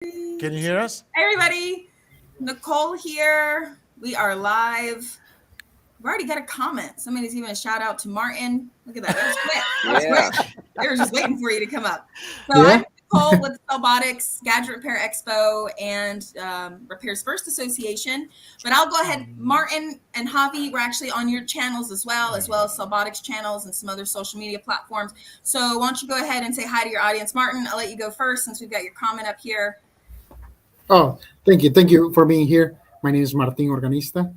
Can you hear us? Hey everybody, Nicole here. We are live. We've already got a comment. Somebody's even a shout out to Martin. Look at that. That was quick. That was quick. They were just waiting for you to come up. So I'm Nicole with Cellbotics, Gadget Repair Expo, and Repairs First Association. But I'll go ahead. Martin and Javi, we're actually on your channels as well as Cellbotics channels and some other social media platforms. So why don't you go ahead and say hi to your audience. Martin, I'll let you go first since we've got your comment up here. Oh, thank you. Thank you for being here. My name is Martin Organista,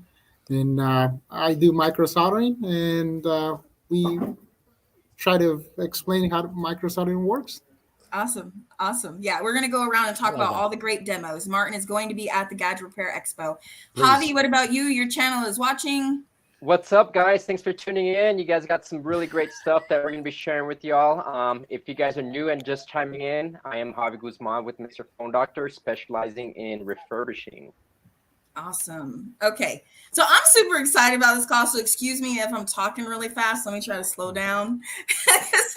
and I do micro soldering, and we try to explain how micro soldering works. Awesome. Yeah, we're going to go around and talk about all the great demos. Martin is going to be at the Gadget Repair Expo. Please. Javi, what about you? Your channel is watching. What's up, guys? Thanks for tuning in. You guys got some really great stuff that we're going to be sharing with y'all. If you guys are new and just chiming in, I am Javi Guzman with Mr. Phone Doctor, specializing in refurbishing. Awesome. Okay, so I'm super excited about this call. So excuse me if I'm talking really fast. Let me try to slow down.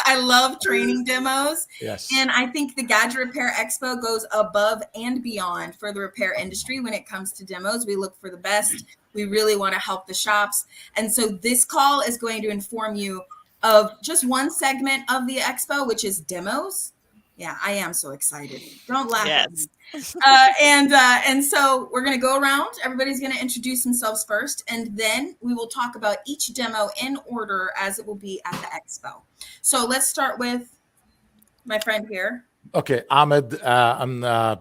I love training demos. Yes. And I think the Gadget Repair Expo goes above and beyond for the repair industry when it comes to demos. We look for the best. We really want to help the shops. And so this call is going to inform you of just one segment of the expo, which is demos. Yeah, I am so excited. Don't laugh at me. And so we're going to go around. Everybody's going to introduce themselves first, and then we will talk about each demo in order as it will be at the expo. So let's start with my friend here. Okay, Ahmed. I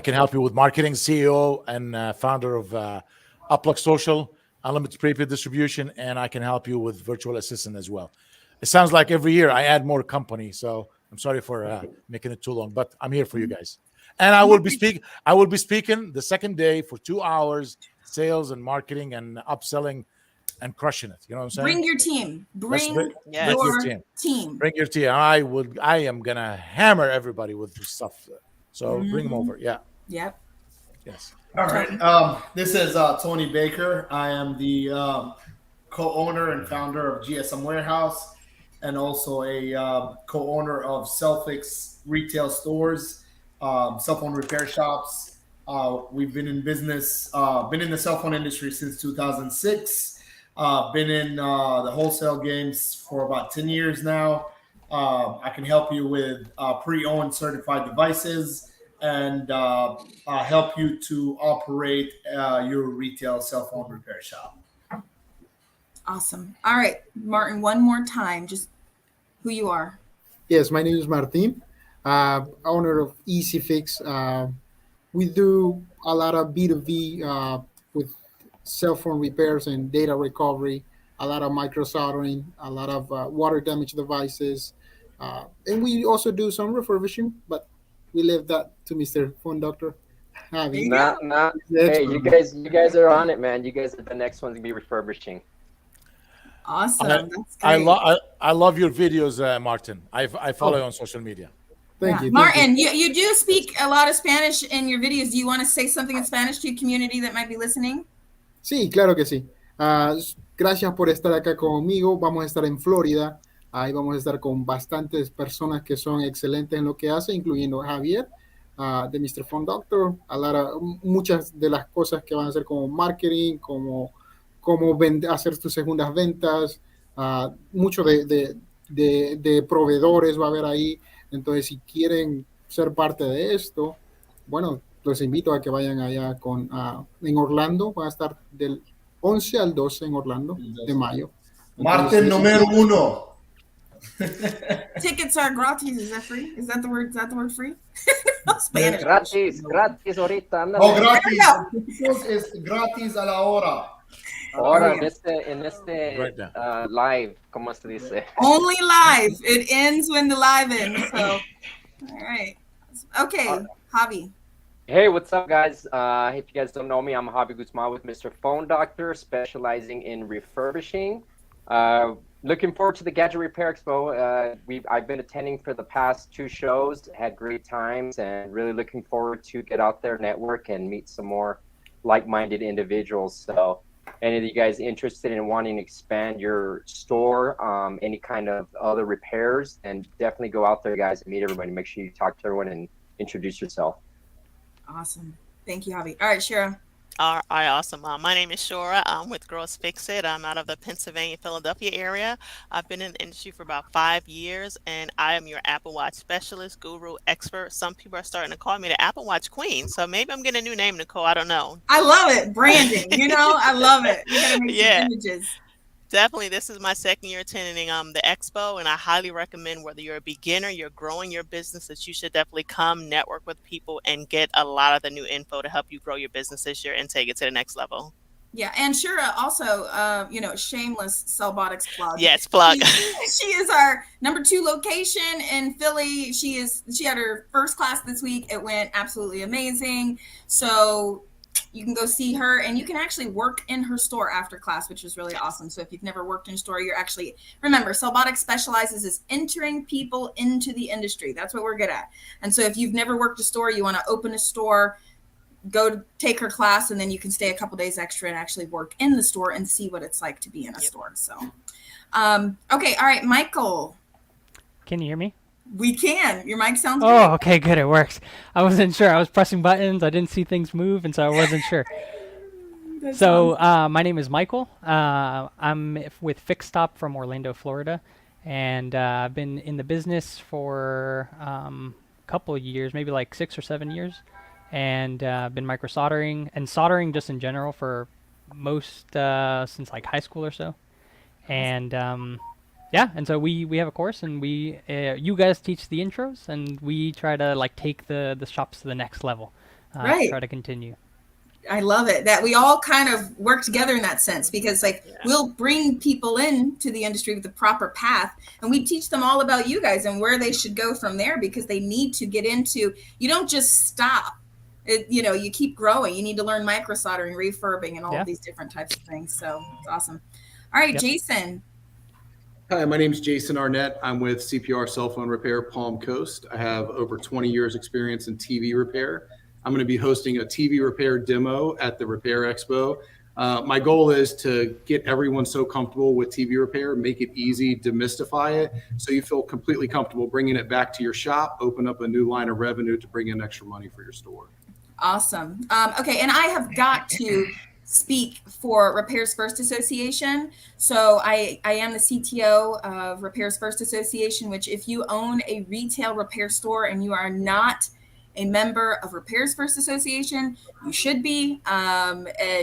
can help you with marketing, CEO and founder of Uplug Social, Unlimited Prepaid Distribution, and I can help you with virtual assistant as well. It sounds like every year I add more company, so I'm sorry for making it too long, but I'm here for you guys. And I will be speaking the second day for 2 hours, sales and marketing and upselling and crushing it. You know what I'm saying? Bring your team. Bring your team. Bring your team. I am gonna hammer everybody with this stuff. So bring them over. Yeah. Yep. Yes. All right. This is Tony Baker. I am the co-owner and founder of GSM Warehouse, and also a co-owner of Fix retail stores, cell phone repair shops. We've been in business, been in the cell phone industry since 2006. Been in the wholesale games for about 10 years now. I can help you with pre-owned certified devices and help you to operate your retail cell phone repair shop. Awesome. All right, Martin, one more time, just who you are. Yes, my name is Martin, owner of Easy Fix. We do a lot of B2B with cell phone repairs and data recovery, a lot of micro soldering, a lot of water damage devices, and we also do some refurbishing, but we leave that to Mr. Phone Doctor. Hey, you guys are on it, man. You guys are the next ones to be refurbishing. Awesome. That's great. I love your videos, Martin. I follow you on social media. Thank you. Martin, you do speak a lot of Spanish in your videos. Do you want to say something in Spanish to your community that might be listening? Sí, claro que sí. Gracias por estar acá conmigo. Vamos a estar en Florida. Ahí vamos a estar con bastantes personas que son excelentes en lo que hace, incluyendo Javier, de Mr. Phone Doctor. Muchas de las cosas que van a hacer como marketing, como hacer tus segundas ventas, mucho de proveedores va a haber ahí. Entonces, si quieren ser parte de esto, bueno, los invito a que vayan allá en Orlando. Va a estar del 11 al 12 en Orlando de mayo. Martin número 1. Tickets are gratis. Is that free? Is that the word? Is that the word free? No, Spanish. Gratis ahorita. No, gratis. Es gratis a la hora. Ahora en este live, ¿cómo se dice? Only live. It ends when the live ends. So, all right. Okay, Javi. Hey, what's up, guys? If you guys don't know me, I'm Javi Guzman with Mr. Phone Doctor, specializing in refurbishing. Looking forward to the Gadget Repair Expo. I've been attending for the past 2 shows, had great times, and really looking forward to get out there, network, and meet some more like-minded individuals. So any of you guys interested in wanting to expand your store, any kind of other repairs, and definitely go out there, guys, and meet everybody. Make sure you talk to everyone and introduce yourself. Awesome. Thank you, Javi. All right, Shira. All right, awesome. My name is Shora. I'm with Girls Fix It. I'm out of the Pennsylvania, Philadelphia area. I've been in the industry for about 5 years, and I am your Apple Watch specialist, guru, expert. Some people are starting to call me the Apple Watch queen, so maybe I'm getting a new name, Nicole. I don't know. I love it. Branding, I love it. You gotta make Yeah. some images. Definitely, this is my second year attending the expo, and I highly recommend whether you're a beginner, you're growing your business, that you should definitely come network with people and get a lot of the new info to help you grow your business this year and take it to the next level. Yeah, and Shira also, shameless Cellbotics plug. Yes, plug. She is our number 2 location in Philly. She had her first class this week. It went absolutely amazing. So you can go see her, and you can actually work in her store after class, which is really awesome. So if you've never worked in a store, remember, Cellbotics specializes is entering people into the industry. That's what we're good at. And so if you've never worked a store, you want to open a store, go to take her class, and then you can stay a couple days extra and actually work in the store and see what it's like to be in a store. So, okay. All right, Michael. Can you hear me? We can. Your mic sounds Oh, great. okay, good. It works. I wasn't sure. I was pressing buttons. I didn't see things move, and so I wasn't sure. So my name is Michael. I'm with Fix Stop from Orlando, Florida, and I've been in the business for a couple of years, maybe like 6 or 7 years, and I've been micro soldering and soldering just in general for most since like high school or so, and yeah, and so we have a course, and you guys teach the intros, and we try to like take the shops to the next level. Right. Try to continue. I love it that we all kind of work together in that sense, because we'll bring people into the industry with the proper path, and we teach them all about you guys and where they should go from there, because they need to get into, you don't just stop. You keep growing. You need to learn micro soldering, refurbing, and all of these different types of things. So it's awesome. All right, Jason. Hi, my name is Jason Arnett. I'm with CPR Cell Phone Repair, Palm Coast. I have over 20 years experience in TV repair. I'm going to be hosting a TV repair demo at the Repair Expo. My goal is to get everyone so comfortable with TV repair, make it easy, demystify it, so you feel completely comfortable bringing it back to your shop, open up a new line of revenue to bring in extra money for your store. Awesome. Okay, and I have got to speak for Repairs First Association. So I am the CTO of Repairs First Association, which if you own a retail repair store and you are not a member of Repairs First Association, you should be.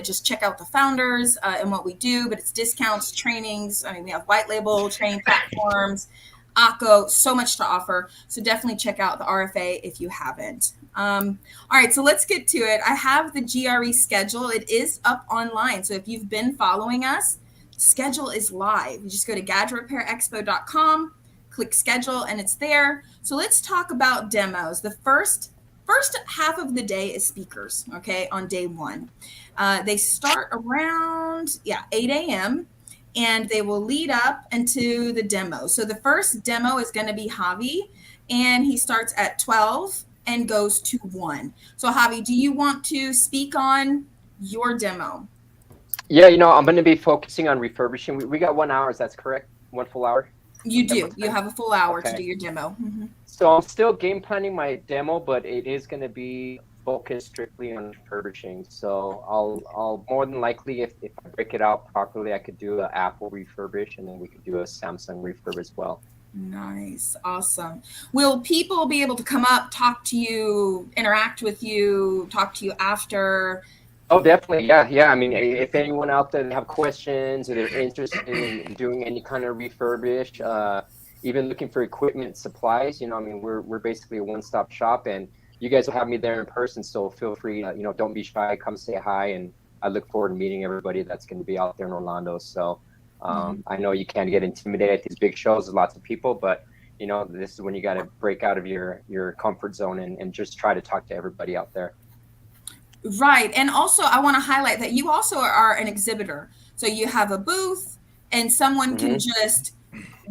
Just check out the founders and what we do, but it's discounts, trainings. I mean, we have white label training platforms, ACO, so much to offer. So definitely check out the RFA if you haven't. All right, so let's get to it. I have the GRE schedule. It is up online. So if you've been following us, schedule is live. You just go to gadgetrepairexpo.com, click schedule, and it's there. So let's talk about demos. The first half of the day is speakers, okay, on day 1. They start around 8 a.m. and they will lead up into the demo. So the first demo is going to be Javi, and he starts at 12 and goes to 1. So Javi, do you want to speak on your demo? Yeah, I'm going to be focusing on refurbishing. We got 1 hour, is that correct? 1 full hour? You do. You have a full hour to do your demo. Mm-hmm. So I'm still game planning my demo, but it is going to be focused strictly on refurbishing. So I'll more than likely, if I break it out properly, I could do an Apple refurbish, and then we could do a Samsung refurb as well. Nice. Awesome. Will people be able to come up, talk to you, interact with you, talk to you after? Oh, definitely. Yeah. I mean, if anyone out there have questions or they're interested in doing any kind of refurbish, even looking for equipment, supplies, we're basically a one-stop shop, and you guys will have me there in person. So feel free, don't be shy, come say hi. And I look forward to meeting everybody that's going to be out there in Orlando. So I know you can get intimidated at these big shows with lots of people, but this is when you got to break out of your comfort zone and just try to talk to everybody out there. Right. And also I want to highlight that you also are an exhibitor. So you have a booth, and someone can just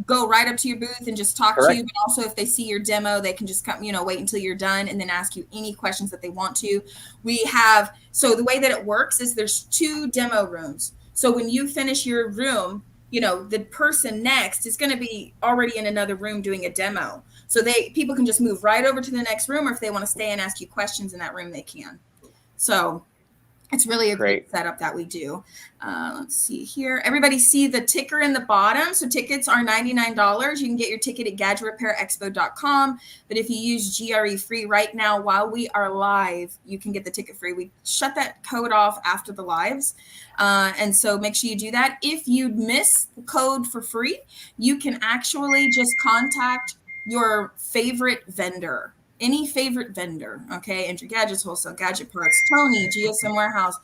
go right up to your booth and just talk to you. But also if they see your demo, they can just come, wait until you're done and then ask you any questions that they want to. So the way that it works is there's 2 demo rooms. So when you finish your room, the person next is going to be already in another room doing a demo. So people can just move right over to the next room, or if they want to stay and ask you questions in that room, they can. So it's really a great setup that we do. Let's see here. Everybody see the ticker in the bottom. So tickets are $99. You can get your ticket at gadgetrepairexpo.com. But if you use GRE free right now while we are live, you can get the ticket free. We shut that code off after the lives. And so make sure you do that. If you miss the code for free, you can actually just contact your favorite vendor. Any favorite vendor, okay? Enter Gadgets, Wholesale Gadget Parts, Tony, GSM Warehouse,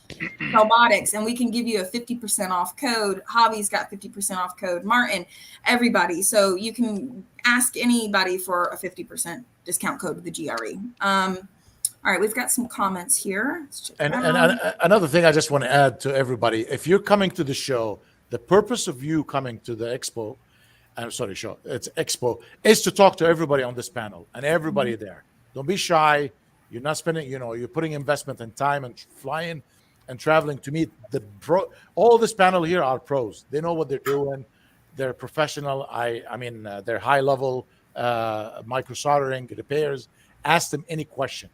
Robotics, and we can give you a 50% off code. Hobby's got 50% off code. Martin, everybody. So you can ask anybody for a 50% discount code with the GRE. All right, we've got some comments here. And another thing I just want to add to everybody: if you're coming to the show, the purpose of you coming to the expo, show, it's expo, is to talk to everybody on this panel and everybody there. Don't be shy. You're not spending, you're putting investment and time and flying and traveling to meet the pro. All this panel here are pros. They know what they're doing. They're professional. They're high level micro soldering repairs. Ask them any question.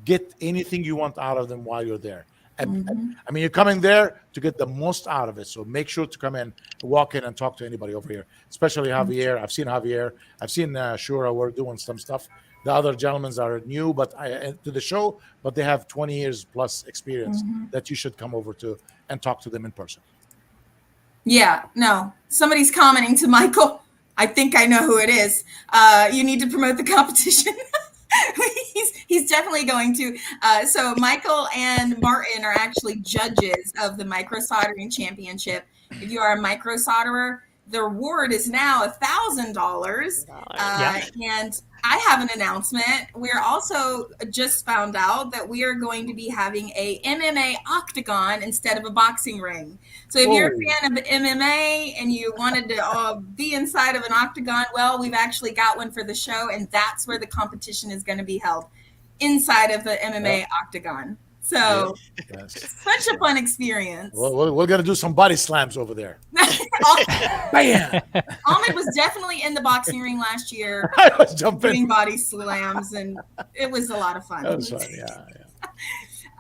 Get anything you want out of them while you're there. And you're coming there to get the most out of it. So make sure to come in, walk in, and talk to anybody over here, especially Javier. I've seen Javier. I've seen Shura. We're doing some stuff. The other gentlemen are new, to the show, but they have 20 years plus experience that you should come over to and talk to them in person. Yeah, no. Somebody's commenting to Michael. I think I know who it is. You need to promote the competition. He's definitely going to. So Michael and Martin are actually judges of the Micro Soldering Championship. If you are a micro solderer, the reward is now $1,000. And I have an announcement. We're also just found out that we are going to be having a MMA octagon instead of a boxing ring. So if you're a fan of MMA and you wanted to be inside of an octagon, well, we've actually got one for the show, and that's where the competition is going to be held, inside of the MMA octagon. So such a fun experience. Well, we're going to do some body slams over there. Bam! Ahmed was definitely in the boxing ring last year. I was jumping. Doing body slams, and it was a lot of fun. That was fun,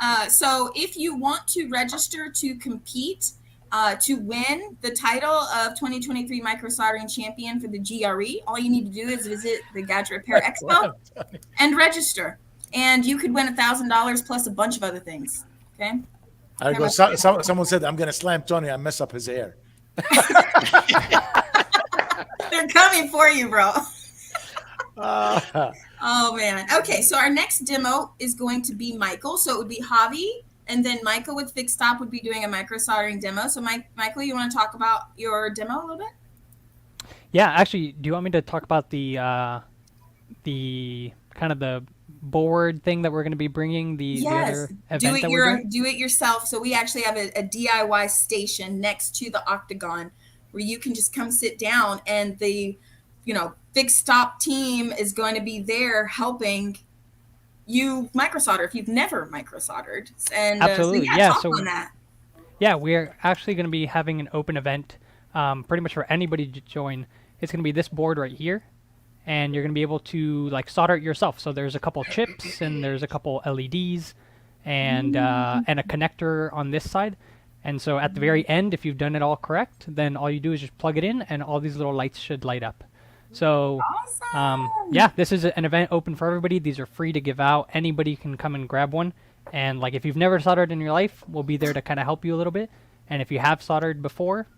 yeah. So if you want to register to compete to win the title of 2023 Micro Soldering Champion for the GRE, all you need to do is visit the Gadget Repair Expo and register. And you could win $1,000 plus a bunch of other things. Okay. Someone said, I'm going to slam Tony and mess up his hair. They're coming for you, bro. Oh, man. Okay. So our next demo is going to be Michael. So it would be Javi. And then Michael with Fix Stop would be doing a micro soldering demo. So Michael, you want to talk about your demo a little bit? Yeah, actually, do you want me to talk about the kind of the board thing that we're going to be bringing the other event that we're doing? Do it yourself. So we actually have a DIY station next to the octagon where you can just come sit down, and the Fix Stop team is going to be there helping you micro solder if you've never micro soldered. And absolutely, talk on that. Yeah, we're actually going to be having an open event pretty much for anybody to join. It's going to be this board right here, and you're going to be able to solder it yourself. So there's a couple chips, and there's a couple LEDs, and a connector on this side. And so at the very end, if you've done it all correct, then all you do is just plug it in, and all these little lights should light up. So awesome. This is an event open for everybody. These are free to give out. Anybody can come and grab one. And if you've never soldered in your life, we'll be there to kind of help you a little bit. And if you have soldered before,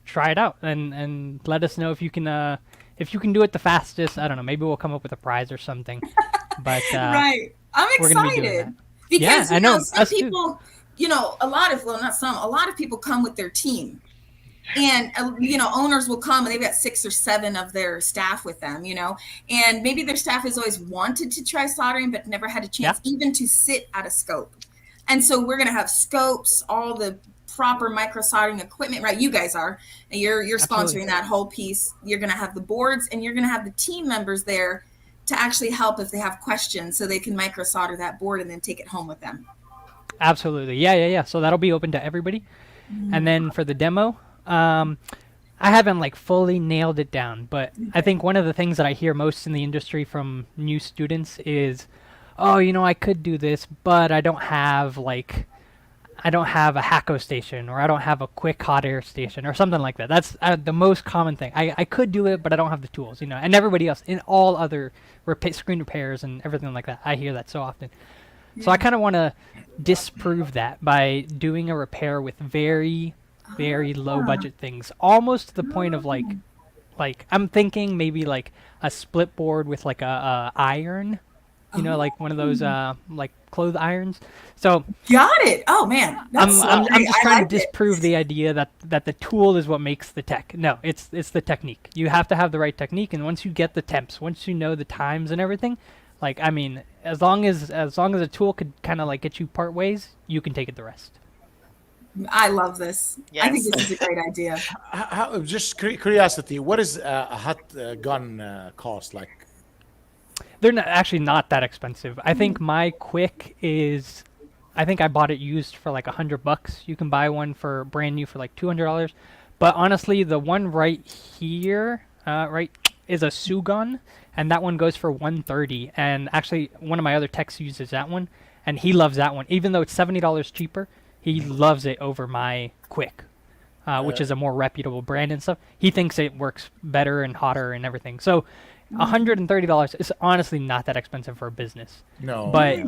try it out and let us know if you can do it the fastest. I don't know. Maybe we'll come up with a prize or something. But right, I'm excited because I know some people, a lot of people come with their team. And, owners will come and they've got 6 or 7 of their staff with them, and maybe their staff has always wanted to try soldering, but never had a chance even to sit at a scope. And so we're going to have scopes, all the proper micro soldering equipment, right? You guys are, and you're sponsoring that whole piece. You're going to have the boards, and you're going to have the team members there to actually help if they have questions, so they can micro solder that board and then take it home with them. Absolutely. Yeah. So that'll be open to everybody. And then for the demo, I haven't like fully nailed it down, but I think one of the things that I hear most in the industry from new students is, oh, I could do this, but I don't have a Hacko station, or I don't have a quick hot air station, or something like that. That's the most common thing. I could do it, but I don't have the tools, and everybody else in all other screen repairs and everything like that. I hear that so often. So I kind of want to disprove that by doing a repair with very, very low budget things, almost to the point of like I'm thinking maybe like a split board with like a iron, like one of those like clothes irons. So got it. Oh man, I'm that's just trying to like it. disprove the idea that the tool is what makes the tech. No, it's the technique. You have to have the right technique, and once you get the temps, once you know the times and everything, like I mean, as long as a tool could kind of like get you part ways, you can take it the rest. I love this. I think Yes. this is a great idea. Just curiosity, what is a hot gun cost like? They're not that expensive. I think my quick is, I think I bought it used for like $100. You can buy one for brand new for like $200. But honestly, the one right here, is a Sugon, and that one goes for $130. And actually, one of my other techs uses that one, and he loves that one. Even though it's $70 cheaper, he loves it over my quick, which is a more reputable brand and stuff. He thinks it works better and hotter and everything. So $130 is honestly not that expensive for a business. No. But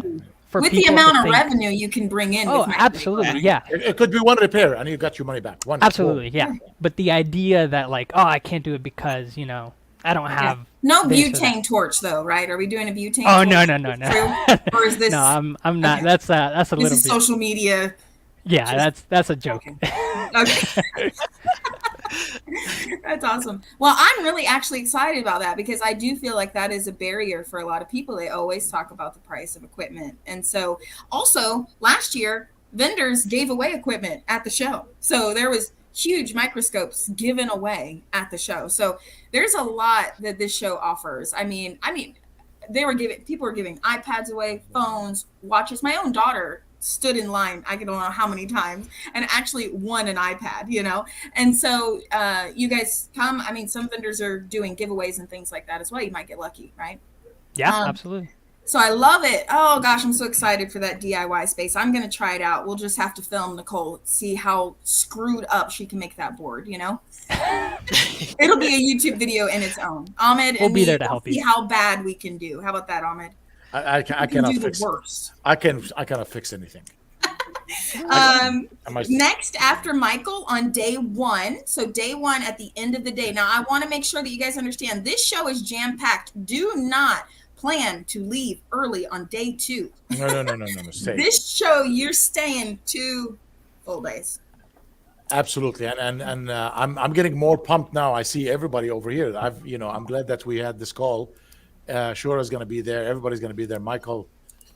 for With the people to amount of think- revenue you can bring in. Oh, with my absolutely, yeah. It could be one repair and you got your money back. One. Absolutely, yeah. But the idea that like, oh, I can't do it because, I don't have No this or that. butane torch though, right? Are we doing a butane Oh, torch? no. True? Or is this No, I'm not. okay. That's a this little is bit. social media? Yeah, that's a joke. Okay. That's awesome. Well, I'm really actually excited about that because I do feel like that is a barrier for a lot of people. They always talk about the price of equipment. And so also last year, vendors gave away equipment at the show. So there was huge microscopes given away at the show. So there's a lot that this show offers. I mean, people were giving iPads away, phones, watches. My own daughter stood in line, I don't know how many times, and actually won an iPad, And so you guys come. I mean, some vendors are doing giveaways and things like that as well. You might get lucky, right? Yeah, absolutely. So I love it. Oh gosh, I'm so excited for that DIY space. I'm gonna try it out. We'll just have to film Nicole, see how screwed up she can make that board. It'll be a YouTube video in its own. Ahmed, We'll and be me there to will help see you. how bad we can do. How about that, Ahmed? I We can cannot do fix the it. worst. I cannot fix anything. Next after Michael on day one. So day one at the end of the day. Now I want to make sure that you guys understand this show is jam-packed. Do not plan to leave early on day two. No. Stay. This show, you're staying 2 full days. Absolutely, and I'm getting more pumped now. I see everybody over here. I'm glad that we had this call. Shora's going to be there. Everybody's going to be there. Michael,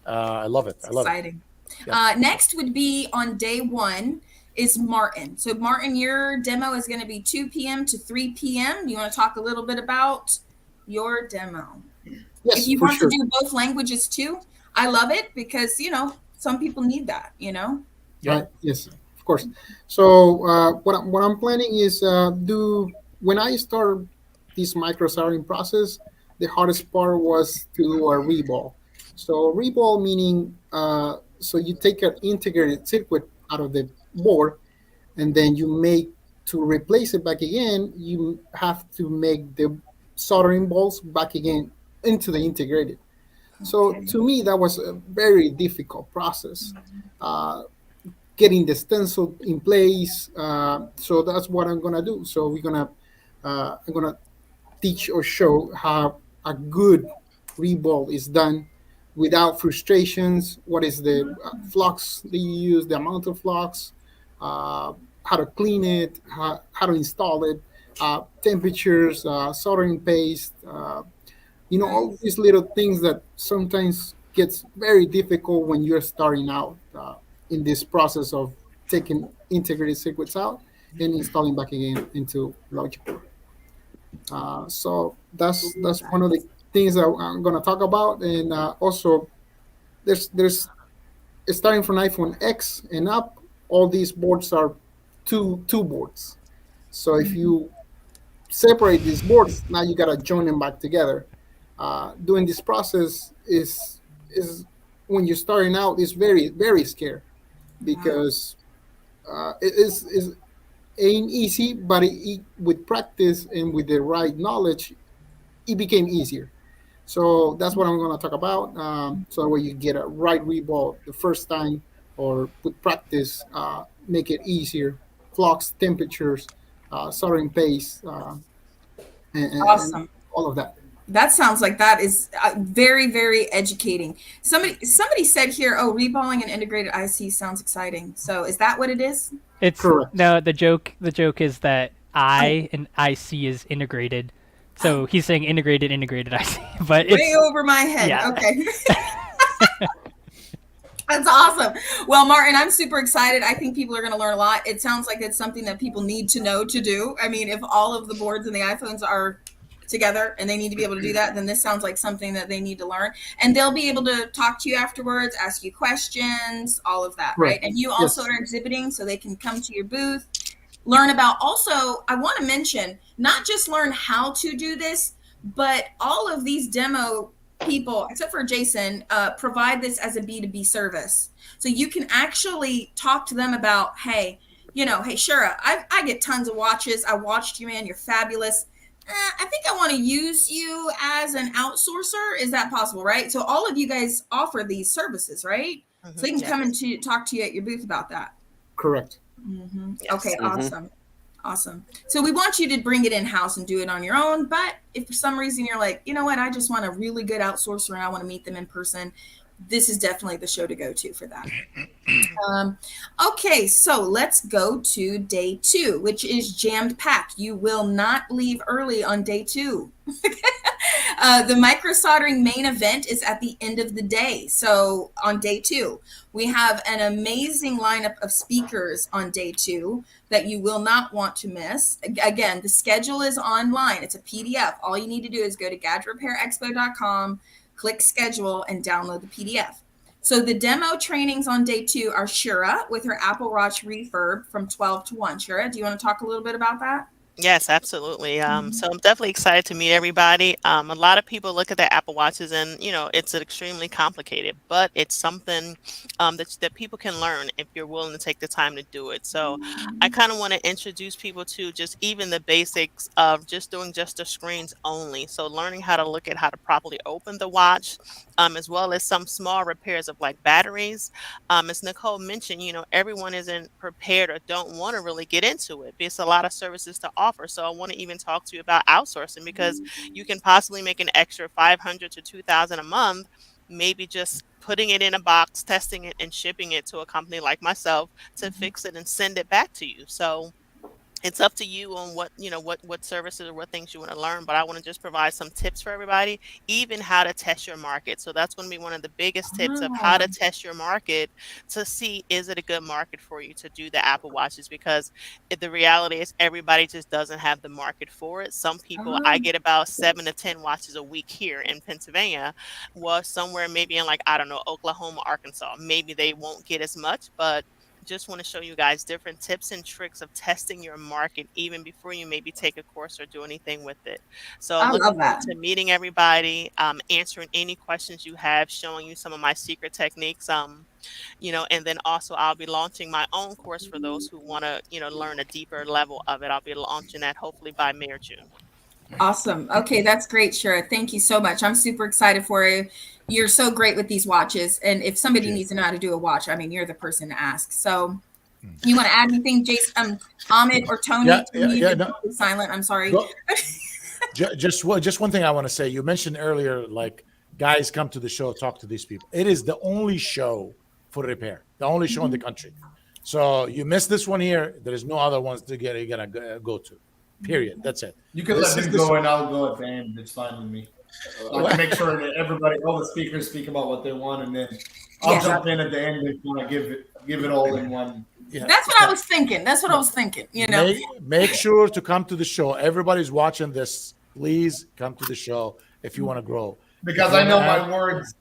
I love it. I love it. Exciting. Yeah. Next would be on day one is Martin. So Martin, your demo is going to be 2 p.m. to 3 p.m. You want to talk a little bit about your demo? Yes, If you for want sure. to do both languages too, I love it because, some people need that, Yeah. Right. Yes, of course. So what I'm planning is when I start this micro soldering process, the hardest part was to do a reball. So reball meaning so you take an integrated circuit out of the board, and then to replace it back again, you have to make the soldering balls back again into the integrated. So to me, that was a very difficult process. Getting the stencil in place. So that's what I'm gonna do. So I'm gonna teach or show how a good reball is done without frustrations. What is the flux that you use, the amount of flux, how to clean it, how to install it, temperatures, soldering paste, all these little things that sometimes gets very difficult when you're starting out in this process of taking integrated circuits out and installing back again into Logic. So that's one of the things that I'm going to talk about. And also, there's starting from iPhone X and up, all these boards are two boards. So if you separate these boards. Now you gotta join them back together. Doing this process is when you're starting out is very, very scary, because it is ain't easy, but with practice and with the right knowledge, it became easier. So that's what I'm going to talk about. So where you get a right read the first time, or with practice, make it easier. Clocks, temperatures, soldering pace, and Awesome. all of that. That sounds like that is very, very educating. Somebody said here, oh, reballing an integrated IC sounds exciting. So is that what it is? It's Correct. no, the joke is that I and IC is integrated. So he's saying integrated IC, but Way it's over my head. yeah. Okay. That's awesome. Well, Martin, I'm super excited. I think people are going to learn a lot. It sounds like it's something that people need to know to do. I mean, if all of the boards and the iPhones are together and they need to be able to do that, then this sounds like something that they need to learn. And they'll be able to talk to you afterwards, ask you questions, all of that, right? And you also are exhibiting, so they can come to your booth, learn about. Also, I want to mention, not just learn how to do this, but all of these demo people, except for Jason, provide this as a B2B service. So you can actually talk to them about, hey, hey, Shura, I get tons of watches. I watched you, man. You're fabulous. I think I want to use you as an outsourcer. Is that possible, right? So all of you guys offer these services, right? So they can come and talk to you at your booth about that. Correct. Yes. Okay, awesome. Awesome. So we want you to bring it in-house and do it on your own. But if for some reason you're like, you know what, I just want a really good outsourcer and I want to meet them in person, this is definitely the show to go to for that. Okay, so let's go to day 2, which is jammed packed. You will not leave early on day 2. The micro soldering main event is at the end of the day. So on day 2, we have an amazing lineup of speakers on day 2 that you will not want to miss. Again, the schedule is online. It's a PDF. All you need to do is go to gadgetrepairexpo.com, click schedule, and download the PDF. So the demo trainings on day 2 are Shura with her Apple Watch Refurb from 12 to 1. Shura, do you want to talk a little bit about that? Yes, absolutely. So I'm definitely excited to meet everybody. A lot of people look at the Apple Watches and, it's extremely complicated, but it's something that people can learn if you're willing to take the time to do it. So I kind of want to introduce people to just even the basics of just doing just the screens only. So learning how to look at how to properly open the watch, as well as some small repairs of like batteries. As Nicole mentioned, everyone isn't prepared or don't want to really get into it. It's a lot of services to offer. So I want to even talk to you about outsourcing, because you can possibly make an extra $500 to $2,000 a month, maybe just putting it in a box, testing it, and shipping it to a company like myself to fix it and send it back to you. So it's up to you on what services or what things you want to learn, but I want to just provide some tips for everybody, even how to test your market. So that's going to be one of the biggest tips of how to test your market to see, is it a good market for you to do the Apple Watches? Because the reality is everybody just doesn't have the market for it. Some people, I get about 7 to 10 watches a week here in Pennsylvania, well, somewhere maybe in Oklahoma, Arkansas, maybe they won't get as much, but just want to show you guys different tips and tricks of testing your market even before you maybe take a course or do anything with it. So I looking love forward that. to meeting everybody, answering any questions you have, showing you some of my secret techniques, and then also I'll be launching my own course for those who want to, learn a deeper level of it. I'll be launching that hopefully by May or June. Awesome. Okay, that's great, Shura. Thank you so much. I'm super excited for you. You're so great with these watches. And if somebody needs to know how to do a watch, I mean, you're the person to ask. So you want to add anything, Jason, Ahmed or Tony? No. Silent. I'm sorry. Just one thing I want to say. You mentioned earlier, like, guys come to the show, talk to these people. It is the only show for repair, the only show in the country. So you miss this one here. There is no other ones you're going to go to. Period. That's it. You can let them go and I'll go at the end. It's fine with me. I'll make sure that everybody, all the speakers speak about what they want, and then I'll jump in at the end and kind of give it all in one. Yeah. That's what I was thinking. Make sure to come to the show. Everybody's watching this. Please come to the show if you want to grow. Because I know my words.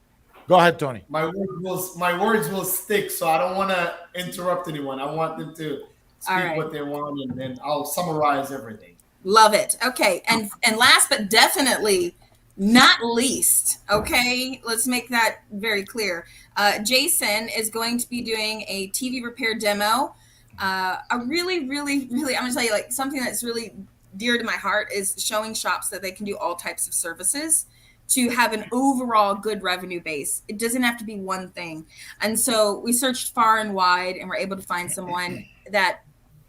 Go ahead, Tony. My words will stick, so I don't want to interrupt anyone. I want them to speak what they want, and then I'll summarize everything. Love it. Okay. And last but definitely not least, okay, let's make that very clear. Jason is going to be doing a TV repair demo. A really, really, really, I'm gonna tell you, like, something that's really dear to my heart is showing shops that they can do all types of services to have an overall good revenue base. It doesn't have to be one thing. And so we searched far and wide and we're able to find someone that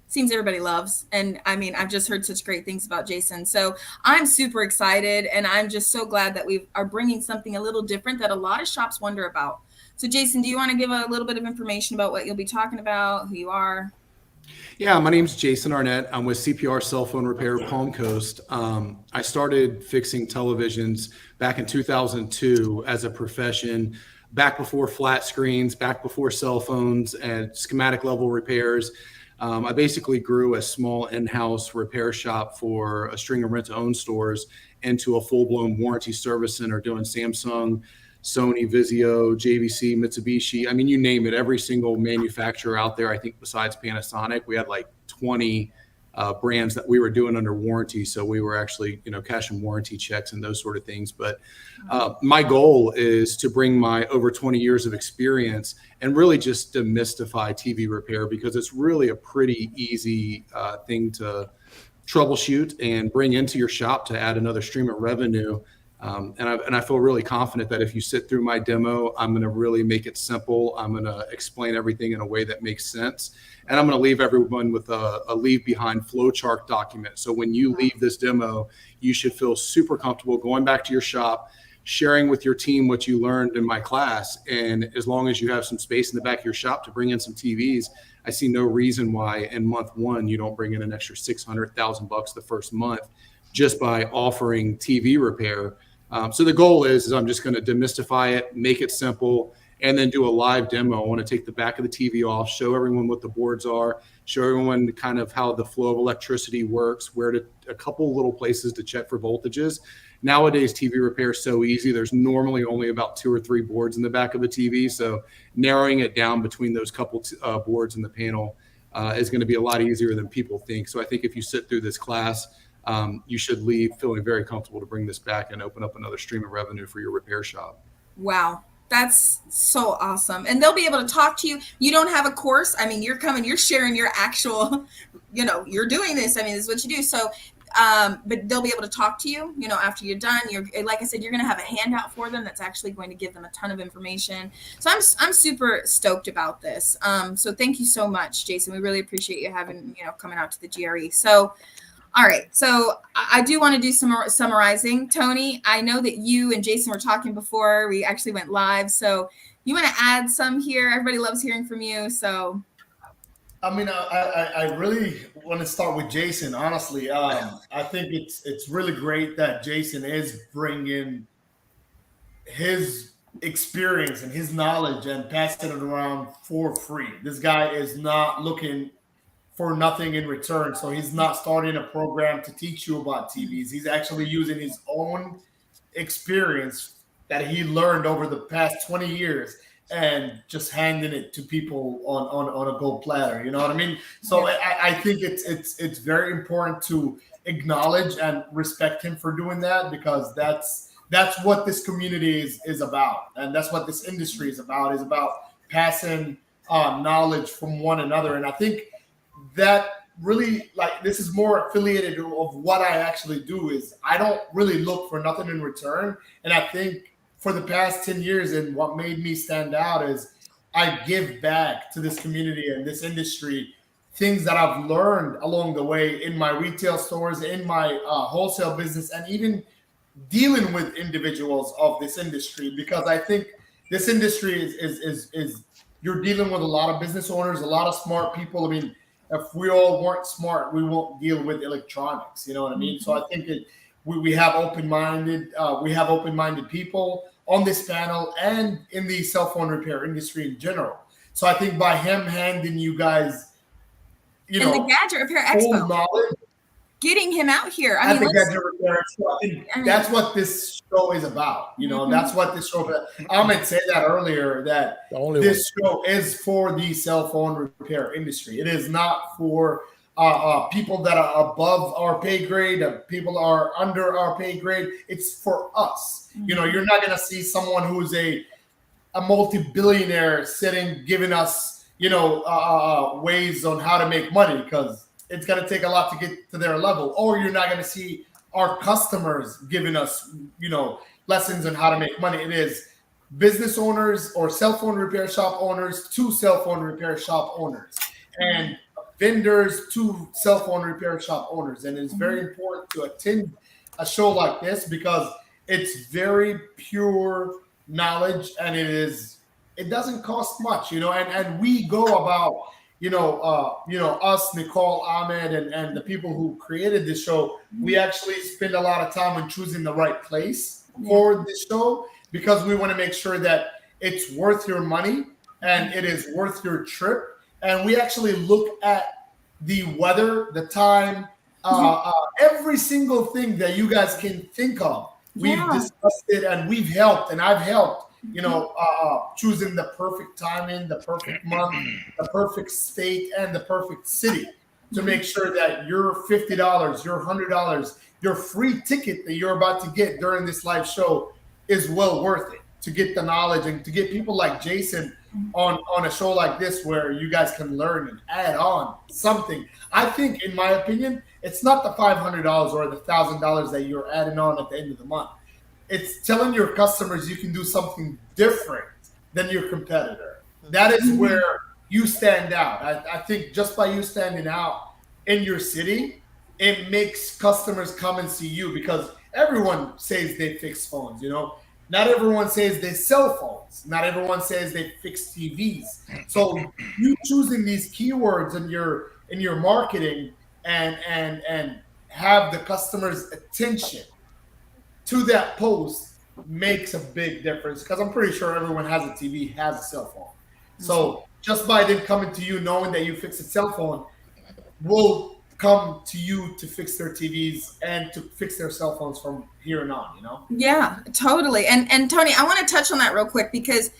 seems everybody loves. And I mean, I've just heard such great things about Jason. So I'm super excited, and I'm just so glad that we are bringing something a little different that a lot of shops wonder about. So Jason, do you want to give a little bit of information about what you'll be talking about, who you are? Yeah, my name's Jason Arnett. I'm with CPR Cell Phone Repair, Palm Coast. I started fixing televisions back in 2002 as a profession, back before flat screens, back before cell phones and schematic level repairs. I basically grew a small in-house repair shop for a string of rent-to-own stores into a full-blown warranty service center doing Samsung, Sony, Vizio, JVC, Mitsubishi. I mean, you name it, every single manufacturer out there, I think besides Panasonic, we had like 20 brands that we were doing under warranty. So we were actually, cashing warranty checks and those sort of things. But my goal is to bring my over 20 years of experience and really just demystify TV repair, because it's really a pretty easy thing to troubleshoot and bring into your shop to add another stream of revenue. And I feel really confident that if you sit through my demo, I'm going to really make it simple. I'm going to explain everything in a way that makes sense. And I'm going to leave everyone with a leave behind flowchart document. So when you leave this demo, you should feel super comfortable going back to your shop, sharing with your team what you learned in my class. And as long as you have some space in the back of your shop to bring in some TVs, I see no reason why in month one you don't bring in an extra $600,000 the first month just by offering TV repair. So the goal is I'm just going to demystify it, make it simple, and then do a live demo. I want to take the back of the TV off, show everyone what the boards are, show everyone kind of how the flow of electricity works, a couple little places to check for voltages. Nowadays, TV repair is so easy. There's normally only about 2 or 3 boards in the back of the TV. So narrowing it down between those couple boards in the panel is going to be a lot easier than people think. So I think if you sit through this class, you should leave feeling very comfortable to bring this back and open up another stream of revenue for your repair shop. Wow. That's so awesome. And they'll be able to talk to you. You don't have a course. I mean, you're sharing your actual, you're doing this. I mean, this is what you do. So, but they'll be able to talk to you, after you're done. Like I said, you're going to have a handout for them that's actually going to give them a ton of information. So I'm super stoked about this. So thank you so much, Jason. We really appreciate you having, coming out to the GRE. So, all right. So I do want to do some more summarizing. Tony, I know that you and Jason were talking before we actually went live. So you want to add some here? Everybody loves hearing from you. So. I mean, I really want to start with Jason. Honestly, I think it's really great that Jason is bringing his experience and his knowledge and passing it around for free. This guy is not looking for nothing in return. So he's not starting a program to teach you about TVs. He's actually using his own experience that he learned over the past 20 years and just handing it to people on a gold platter. You know what I mean? So I think it's very important to acknowledge and respect him for doing that, because that's what this community is about. And that's what this industry is about passing knowledge from one another. And I think that really, this is more affiliated of what I actually do. Is I don't really look for nothing in return. And I think for the past 10 years, and what made me stand out is I give back to this community and this industry things that I've learned along the way in my retail stores, in my wholesale business, and even dealing with individuals of this industry. Because I think this industry is you're dealing with a lot of business owners, a lot of smart people. I mean, if we all weren't smart, we won't deal with electronics. You know what I mean? So I think we have open-minded people on this panel and in the cell phone repair industry in general. So I think by him handing you guys, and the Gadget Repair Expo, knowledge, getting him out here. I mean, Gadget Repair Expo, I think that's what this show is about. That's what this show is. Ahmed said that earlier, that this show is for the cell phone repair industry. It is not for people that are above our pay grade, people are under our pay grade. It's for us. You know, you're not going to see someone who's a multi-billionaire sitting giving us, you know, ways on how to make money, because it's going to take a lot to get to their level. Or you're not going to see our customers giving us, you know, lessons on how to make money. It is business owners or cell phone repair shop owners to cell phone repair shop owners, and vendors to cell phone repair shop owners. And it's very important to attend a show like this because it's very pure knowledge, and it doesn't cost much, you know, and we go about, you know, us, Nicole, Ahmed, and the people who created this show, we actually spend a lot of time on choosing the right place for this show, because we want to make sure that it's worth your money and it is worth your trip. And we actually look at the weather, the time, every single thing that you guys can think of. We've discussed it, and we've helped, and I've helped, you know, choosing the perfect timing, the perfect month, the perfect state, and the perfect city to make sure that your $50, your $100, your free ticket that you're about to get during this live show is well worth it, to get the knowledge and to get people like Jason on a show like this where you guys can learn and add on something. I think, in my opinion, it's not the $500 or the $1,000 that you're adding on at the end of the month. It's telling your customers you can do something different than your competitor. That is where you stand out. I think just by you standing out in your city, it makes customers come and see you, because everyone says they fix phones, you know. Not everyone says they sell phones. Not everyone says they fix TVs. So you choosing these keywords in your marketing and have the customer's attention to that post makes a big difference, because I'm pretty sure everyone has a TV, has a cell phone. So just by them coming to you knowing that you fix a cell phone, will come to you to fix their TVs and to fix their cell phones from here and on, you know? Yeah, totally. And Tony, I want to touch on that real quick, because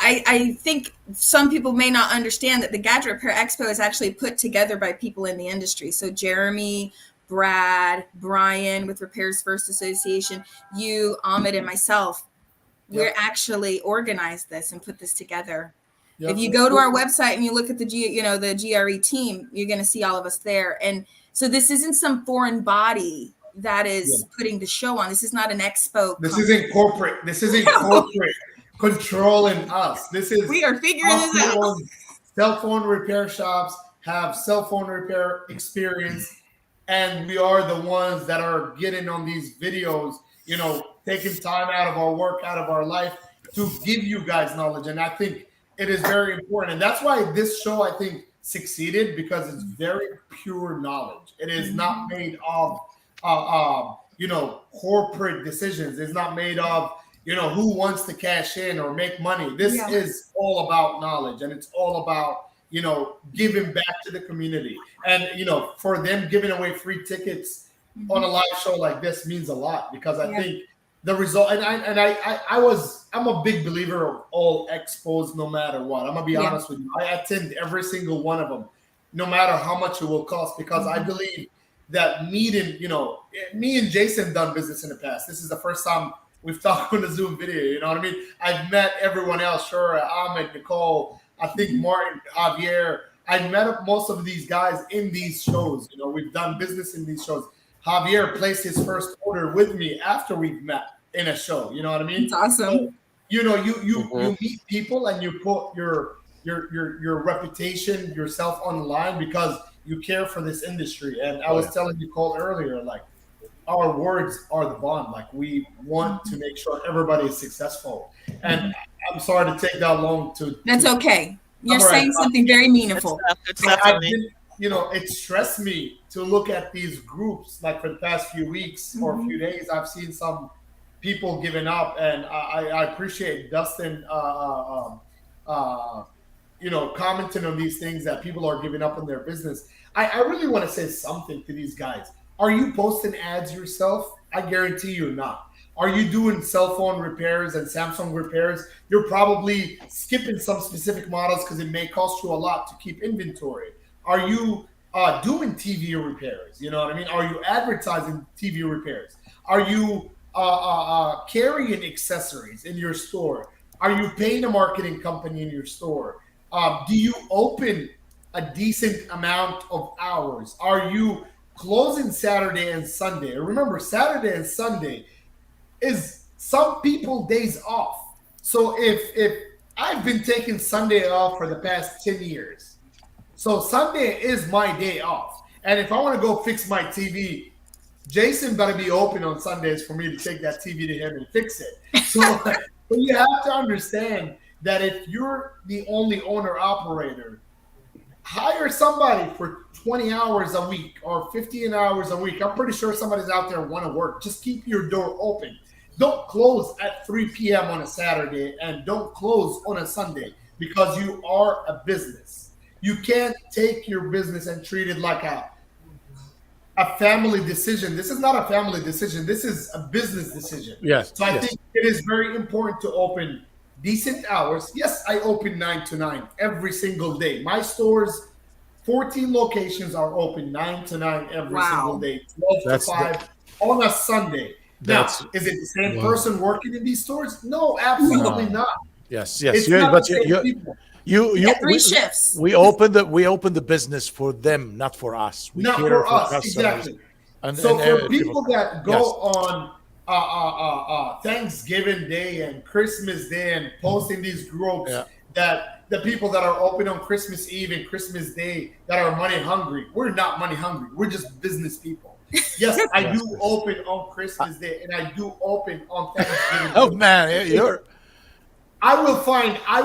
I think some people may not understand that the Gadget Repair Expo is actually put together by people in the industry. So Jeremy, Brad, Brian with Repairs First Association, you, Ahmed, and myself, we're actually organized this and put this together. If you go to our website and you look at the GRE team, you're going to see all of us there. And so this isn't some foreign body that is putting the show on. This is not an expo. This isn't corporate. This isn't corporate controlling us. We are figuring this out. Cell phone repair shops have cell phone repair experience, and we are the ones that are getting on these videos, you know, taking time out of our work, out of our life to give you guys knowledge. And I think it is very important. And that's why this show, I think, succeeded, because it's very pure knowledge. It is not made of, you know, corporate decisions. It's not made of, you know, who wants to cash in or make money. This is all about knowledge, and it's all about, you know, giving back to the community. And, you know, for them giving away free tickets on a live show like this means a lot, because I think the result, I'm a big believer of all expos, no matter what. I'm gonna be honest with you. I attend every single one of them, no matter how much it will cost, because I believe that meeting, you know, me and Jason done business in the past. This is the first time we've talked on a Zoom video. You know what I mean? I've met everyone else, sure, Ahmed, Nicole, I think Martin, Javier. I met up most of these guys in these shows. You know, we've done business in these shows. Javier placed his first order with me after we've met in a show. You know what I mean? It's awesome. So, you know, you meet people and you put your reputation, yourself on the line, because you care for this industry. And I was telling Nicole earlier, like, our words are the bond. Like, we want to make sure everybody is successful. And I'm sorry to take that long to. That's okay. You're saying something very meaningful. Good stuff, Tony. You know, it stressed me to look at these groups. Like, for the past few weeks or a few days, I've seen some people giving up, and I appreciate Dustin, you know, commenting on these things that people are giving up on their business. I really want to say something to these guys. Are you posting ads yourself? I guarantee you're not. Are you doing cell phone repairs and Samsung repairs? You're probably skipping some specific models because it may cost you a lot to keep inventory. Are you doing TV repairs? You know what I mean? Are you advertising TV repairs? Are you carrying accessories in your store? Are you paying a marketing company in your store? Do you open a decent amount of hours? Are you closing Saturday and Sunday? Remember, Saturday and Sunday is some people days off. So if I've been taking Sunday off for the past 10 years, so Sunday is my day off. And if I want to go fix my TV, Jason better be open on Sundays for me to take that TV to him and fix it. So but you have to understand that if you're the only owner operator, hire somebody for 20 hours a week or 15 hours a week. I'm pretty sure somebody's out there want to work. Just keep your door open. Don't close at 3 p.m. on a Saturday and don't close on a Sunday because you are a business. You can't take your business and treat it like a family decision. This is not a family decision. This is a business decision. Yes. So I think it is very important to open decent hours. Yes, I open 9 to 9 every single day. My stores, 14 locations are open 9 to 9 every single day, 12 to 5 on a Sunday. Now, is it the same person working in these stores? No, absolutely not. Yes. It's Yeah, not but the same people. Yeah, three shifts. We opened the business for them, not for us. We Not cater for us, customers. exactly. And For people that go Yes. on Thanksgiving Day and Christmas Day and posting these groups that the people that are open on Christmas Eve and Christmas Day that are money hungry, we're not money hungry. We're just business people. Yes, I do open on Christmas Day and I do open on Thanksgiving. Oh man, you're. I will find a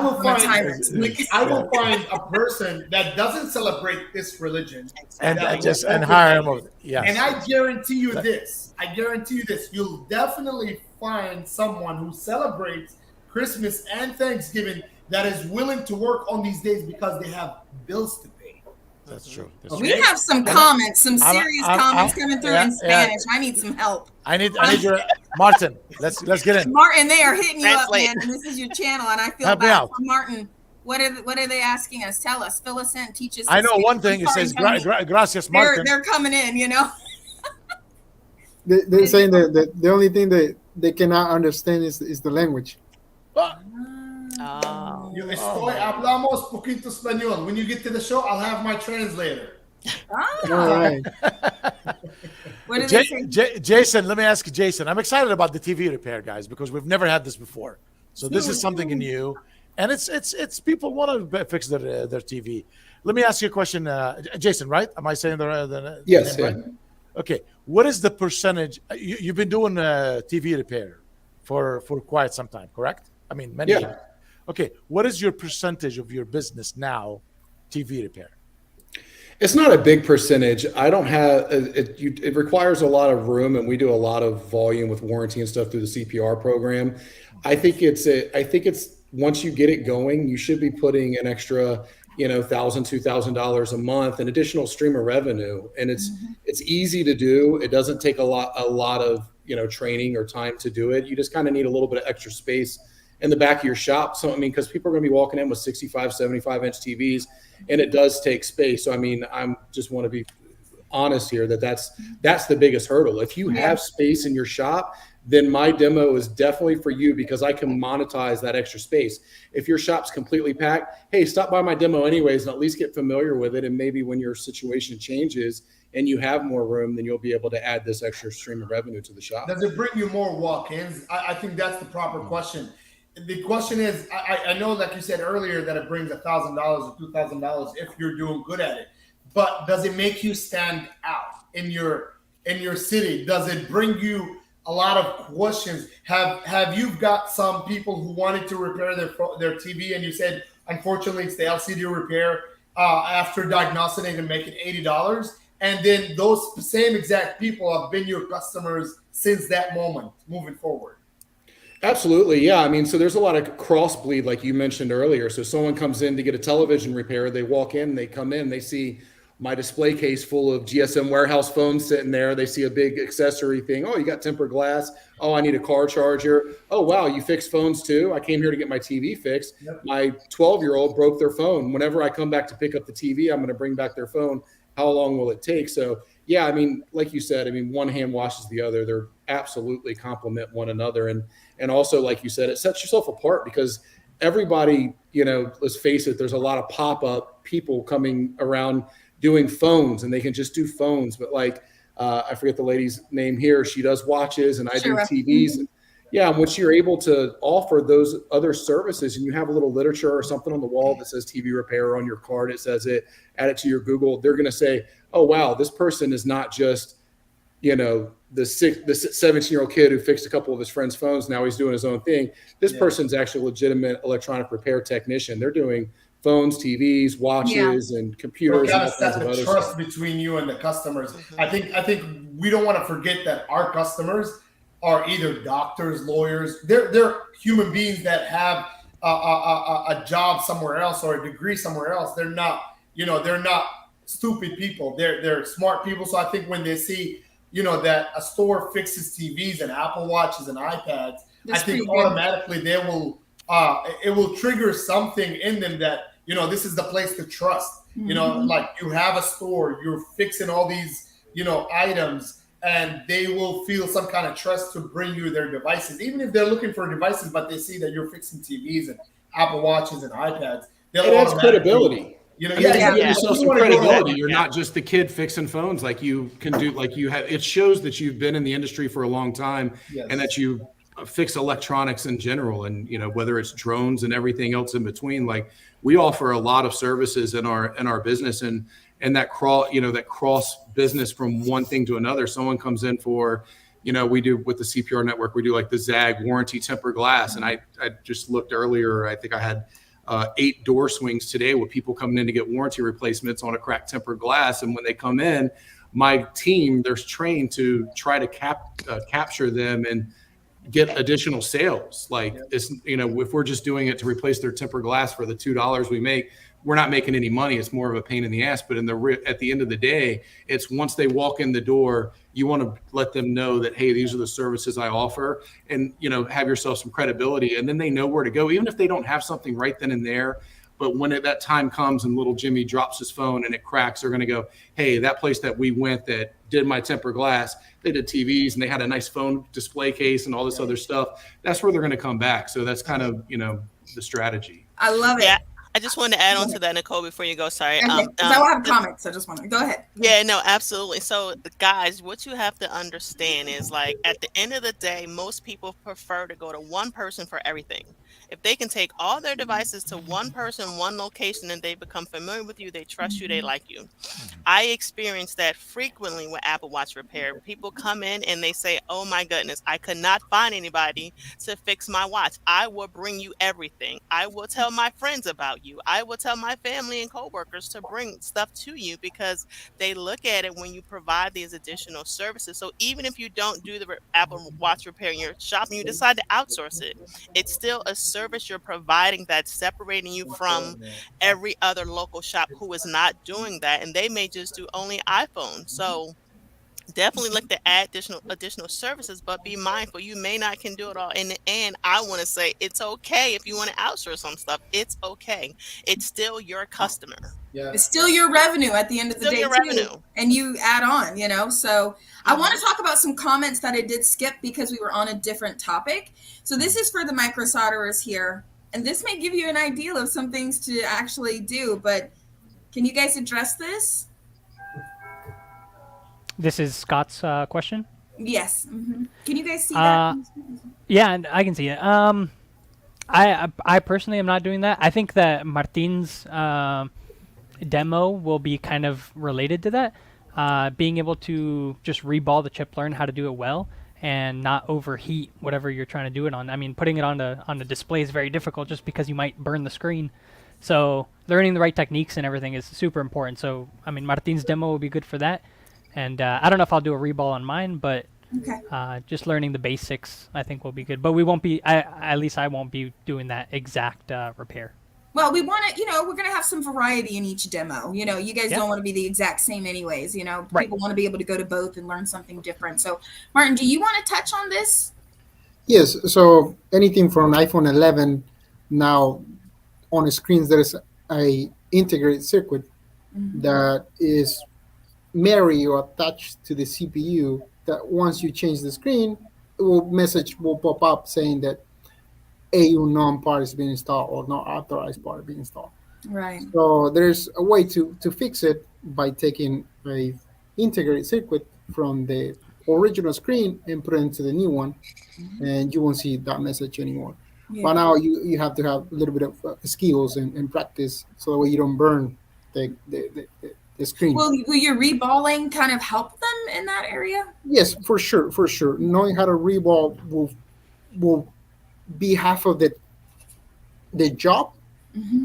person that doesn't celebrate this religion And hire him. Yes. And I guarantee you this. You'll definitely find someone who celebrates Christmas and Thanksgiving that is willing to work on these days because they have bills to pay. That's true. We have some comments, some serious comments coming through in Spanish. I need some help. I need your Martin. Let's get in. Martin, they are hitting you up, Translate. man. And this is your channel, and I feel Help me bad. out. So Martin, what are they asking us? Tell us, fill us in, teach us. I know Spanish. one thing. It says gracias, Martin. They're coming in, you know. They're saying that the only thing that they cannot understand is the language. Oh. Yo hablamos poquito español. When you get to the show, I'll have my translator. All right. What are they saying? Jason, let me ask you, Jason. I'm excited about the TV repair, guys, because we've never had this before. So this is something new, and it's people want to fix their TV. Let me ask you a question, Jason. Right? Am I saying the Yes. name right? Okay. What is the percentage? You've been doing TV repair for quite some time, correct? I mean, many years. Okay. What is your percentage of your business now, TV repair? It's not a big percentage. I don't have it requires a lot of room, and we do a lot of volume with warranty and stuff through the CPR program. I think it's once you get it going, you should be putting an extra, $1,000, $2,000 a month, an additional stream of revenue. And it's easy to do. It doesn't take a lot of, training or time to do it. You just kind of need a little bit of extra space in the back of your shop. So, because people are going to be walking in with 65, 75 inch TVs, and it does take space. So, I'm just want to be honest here that's the biggest hurdle. If you have space in your shop, then my demo is definitely for you because I can monetize that extra space. If your shop's completely packed, hey, stop by my demo anyways and at least get familiar with it. And maybe when your situation changes and you have more room, then you'll be able to add this extra stream of revenue to the shop. Does it bring you more walk-ins? I think that's the proper question. The question is, I know, like you said earlier, that it brings $1,000 or $2,000 if you're doing good at it. But does it make you stand out in your city? Does it bring you a lot of questions? Have you got some people who wanted to repair their TV and you said, unfortunately, it's the LCD repair after diagnosing it and making $80, and then those same exact people have been your customers since that moment moving forward? Absolutely. Yeah. So there's a lot of cross bleed, like you mentioned earlier. So someone comes in to get a television repair. They walk in, they come in, they see my display case full of GSM warehouse phones sitting there. They see a big accessory thing. Oh, you got tempered glass. Oh, I need a car charger. Oh, wow, you fix phones too? I came here to get my TV fixed. Yep. My 12-year-old broke their phone. Whenever I come back to pick up the TV, I'm going to bring back their phone how long will it take? So yeah, I mean, like you said, I mean, one hand washes the other. They're absolutely complement one another. And also, like you said, it sets yourself apart because everybody, you know, let's face it, there's a lot of pop-up people coming around doing phones, and they can just do phones. But like, I forget the lady's name here. She does watches and I do TVs. Yeah, and once you're able to offer those other services and you have a little literature or something on the wall that says TV repair, on your card it says it, add it to your Google, they're going to say, oh, wow, this person is not just, you know, the 17-year-old kid who fixed a couple of his friends' phones. Now he's doing his own thing. This person's actually a legitimate electronic repair technician. They're doing phones, TVs, watches, and computers. Got to set the trust between you and the customers. I think we don't want to forget that our customers are either doctors, lawyers. They're human beings that have a job somewhere else or a degree somewhere else. They're not, you know, they're not stupid people. They're smart people. So I think when they see, you know, that a store fixes TVs and Apple Watches and iPads, I think automatically they will it will trigger something in them that, you know, this is the place to trust. You know, like you have a store, you're fixing all these, you know, items, and they will feel some kind of trust to bring you their devices, even if they're looking for devices, but they see that you're fixing TVs and Apple Watches and iPads. It adds credibility. You know, you give yourself some credibility. You're not just the kid fixing phones. Like you can do, like you have. It shows that you've been in the industry for a long time, and that you fix electronics in general. And you know, whether it's drones and everything else in between. Like we offer a lot of services in our business, and that cross business from one thing to another. Someone comes in for, you know, we do with the CPR network, we do like the ZAG warranty tempered glass. And I just looked earlier, I think I had 8 door swings today with people coming in to get warranty replacements on a cracked tempered glass. And when they come in, my team, they're trained to try to capture them and get additional sales. Like it's, you know, if we're just doing it to replace their tempered glass for the $2 we make, we're not making any money. It's more of a pain in the ass. But at the end of the day, it's once they walk in the door, you want to let them know that, hey, these are the services I offer, and, you know, have yourself some credibility, and then they know where to go, even if they don't have something right then and there. But when that time comes and little Jimmy drops his phone and it cracks, they're going to go, hey, that place that we went that did my tempered glass, they did TVs and they had a nice phone display case and all this other stuff. That's where they're going to come back. So that's kind of, you know, the strategy. I love it. Yeah. I just wanted to add on to that, Nicole, before you go. Sorry. I will have comments. I just want to go ahead. Yeah, no, absolutely. So, guys, what you have to understand is, like, at the end of the day, most people prefer to go to one person for everything. If they can take all their devices to one person, one location, and they become familiar with you, they trust you, they like you. I experience that frequently with Apple Watch repair. People come in and they say, oh my goodness, I could not find anybody to fix my watch. I will bring you everything. I will tell my friends about you. I will tell my family and coworkers to bring stuff to you, because they look at it when you provide these additional services. So even if you don't do the Apple Watch repair in your shop and you decide to outsource it, it's still a service you're providing that's separating you from every other local shop who is not doing that, and they may just do only iPhone. So definitely look to add additional services, but be mindful, you may not can do it all. And I want to say, it's okay if you want to outsource some stuff. It's okay. It's still your customer. Yeah. It's still your revenue at the end of the day, too. And you add on, you know. So I want to talk about some comments that I did skip because we were on a different topic. So this is for the micro solderers here, and this may give you an idea of some things to actually do. But can you guys address this? This is Scott's question? Yes. Can you guys see that? Yeah, I can see it. I personally am not doing that. I think that Martin's demo will be kind of related to that. Being able to just reball the chip, learn how to do it well, and not overheat whatever you're trying to do it on. I mean, putting it on the display is very difficult just because you might burn the screen. So learning the right techniques and everything is super important. So, I mean, Martin's demo will be good for that. And I don't know if I'll do a reball on mine, but just learning the basics, I think, will be good. But we won't be, at least I won't be doing that exact repair. Well, we want to, you know, we're going to have some variety in each demo. You know, you guys don't want to be the exact same anyways. You know, people want to be able to go to both and learn something different. So, Martin, do you want to touch on this? Yes. So anything from iPhone 11 now on the screens, there's a integrated circuit that is marry or attach to the CPU that once you change the screen, message will pop up saying that a unknown part is being installed or not authorized part being installed. Right. So there's a way to fix it by taking a integrated circuit from the original screen and put it into the new one, and you won't see that message anymore. Yeah. But now you have to have a little bit of skills and practice so that way you don't burn the screen. Will your reballing kind of help them in that area? Yes, for sure. Knowing how to reball will be half of the job.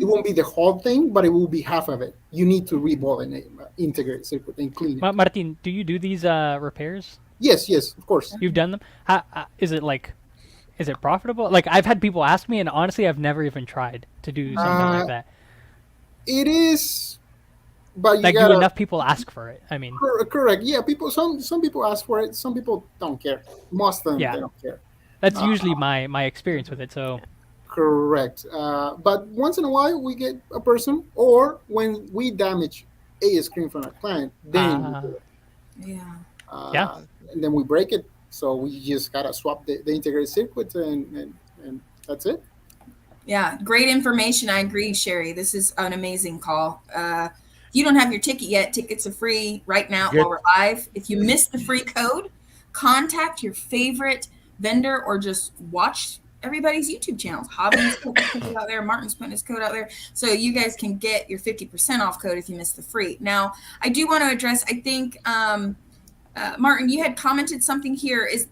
It won't be the whole thing, but it will be half of it. You need to reball and integrate circuit and clean it. Martin, do you do these repairs? Yes, of course. You've done them? How, is it profitable? Like, I've had people ask me, and honestly, I've never even tried to do something like that. It is, but you like, gotta, do enough people ask for it? I mean, correct. Yeah, some people ask for it. Some people don't care. Most of them, they don't care. That's usually my experience with it. So. Correct. But once in a while, we get a person, or when we damage a screen from our client, then we do it. And then we break it. So we just gotta swap the integrated circuit, and that's it. Yeah, great information. I agree, Sherry. This is an amazing call. You don't have your ticket yet. Tickets are free right now while we're live. If you missed the free code, contact your favorite vendor or just watch everybody's YouTube channels. Hobby's putting his code out there. Martin's putting his code out there. So you guys can get your 50% off code if you missed the free. Now, I do want to address, I think, Martin, you had commented something here. Is